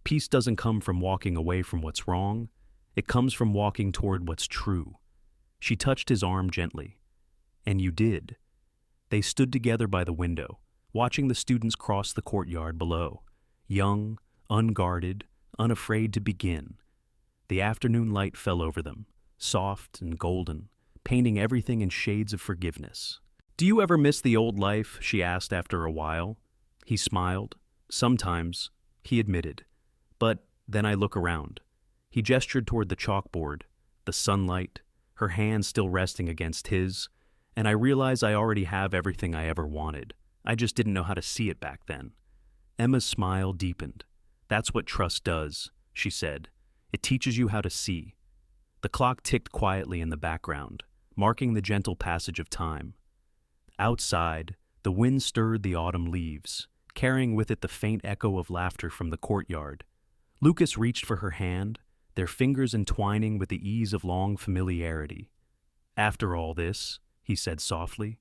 Peace doesn't come from walking away from what's wrong. It comes from walking toward what's true. She touched his arm gently. And you did. They stood together by the window, watching the students cross the courtyard below, young, unguarded, unafraid to begin. The afternoon light fell over them, soft and golden, painting everything in shades of forgiveness. Do you ever miss the old life? She asked after a while. He smiled. Sometimes, he admitted. But then I look around. He gestured toward the chalkboard, the sunlight, her hand still resting against his, and I realize I already have everything I ever wanted. I just didn't know how to see it back then. Emma's smile deepened. That's what trust does, she said. It teaches you how to see. The clock ticked quietly in the background, marking the gentle passage of time. Outside, the wind stirred the autumn leaves, carrying with it the faint echo of laughter from the courtyard. Lucas reached for her hand, their fingers entwining with the ease of long familiarity. After all this, he said softly,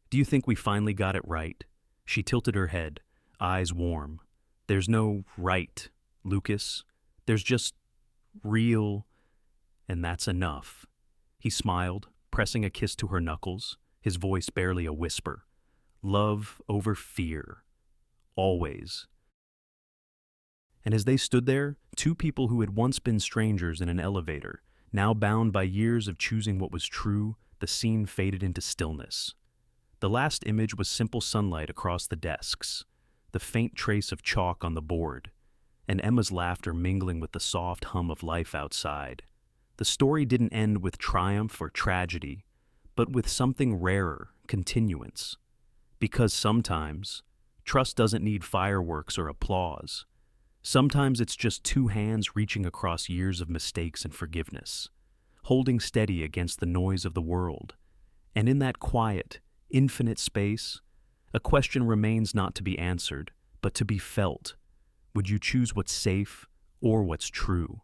do you think we finally got it right? She tilted her head, eyes warm. There's no right, Lucas. There's just real, and that's enough. He smiled, pressing a kiss to her knuckles, his voice barely a whisper. Love over fear. Always. And as they stood there, two people who had once been strangers in an elevator, now bound by years of choosing what was true, the scene faded into stillness. The last image was simple sunlight across the desks, the faint trace of chalk on the board, and Emma's laughter mingling with the soft hum of life outside. The story didn't end with triumph or tragedy, but with something rarer, continuance. Because sometimes, trust doesn't need fireworks or applause. Sometimes it's just two hands reaching across years of mistakes and forgiveness, holding steady against the noise of the world. And in that quiet, infinite space, a question remains not to be answered, but to be felt. Would you choose what's safe or what's true?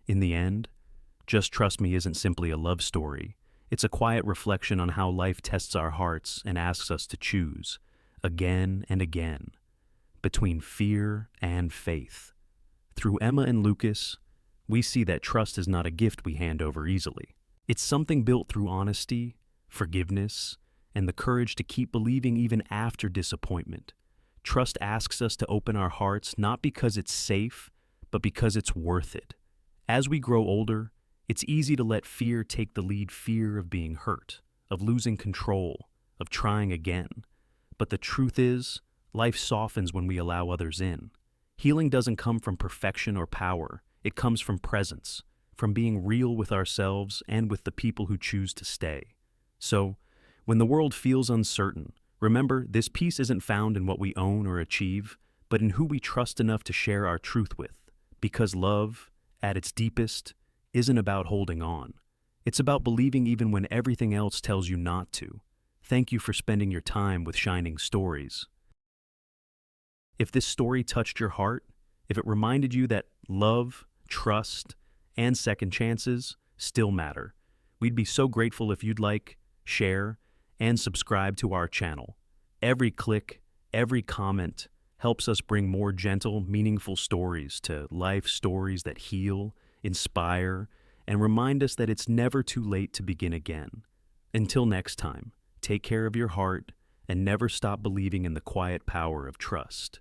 In the end, Just Trust Me isn't simply a love story. It's a quiet reflection on how life tests our hearts and asks us to choose, again and again, between fear and faith. Through Emma and Lucas, we see that trust is not a gift we hand over easily. It's something built through honesty, forgiveness, and the courage to keep believing even after disappointment. Trust asks us to open our hearts not because it's safe, but because it's worth it. As we grow older, it's easy to let fear take the lead, fear of being hurt, of losing control, of trying again. But the truth is, life softens when we allow others in. Healing doesn't come from perfection or power. It comes from presence, from being real with ourselves and with the people who choose to stay. So, when the world feels uncertain, remember this peace isn't found in what we own or achieve, but in who we trust enough to share our truth with. Because love, at its deepest, isn't about holding on. It's about believing even when everything else tells you not to. Thank you for spending your time with Shining Stories. If this story touched your heart, if it reminded you that love, trust, and second chances still matter, we'd be so grateful if you'd like, share, and subscribe to our channel. Every click, every comment helps us bring more gentle, meaningful stories to life, stories that heal, inspire, and remind us that it's never too late to begin again. Until next time, take care of your heart and never stop believing in the quiet power of trust.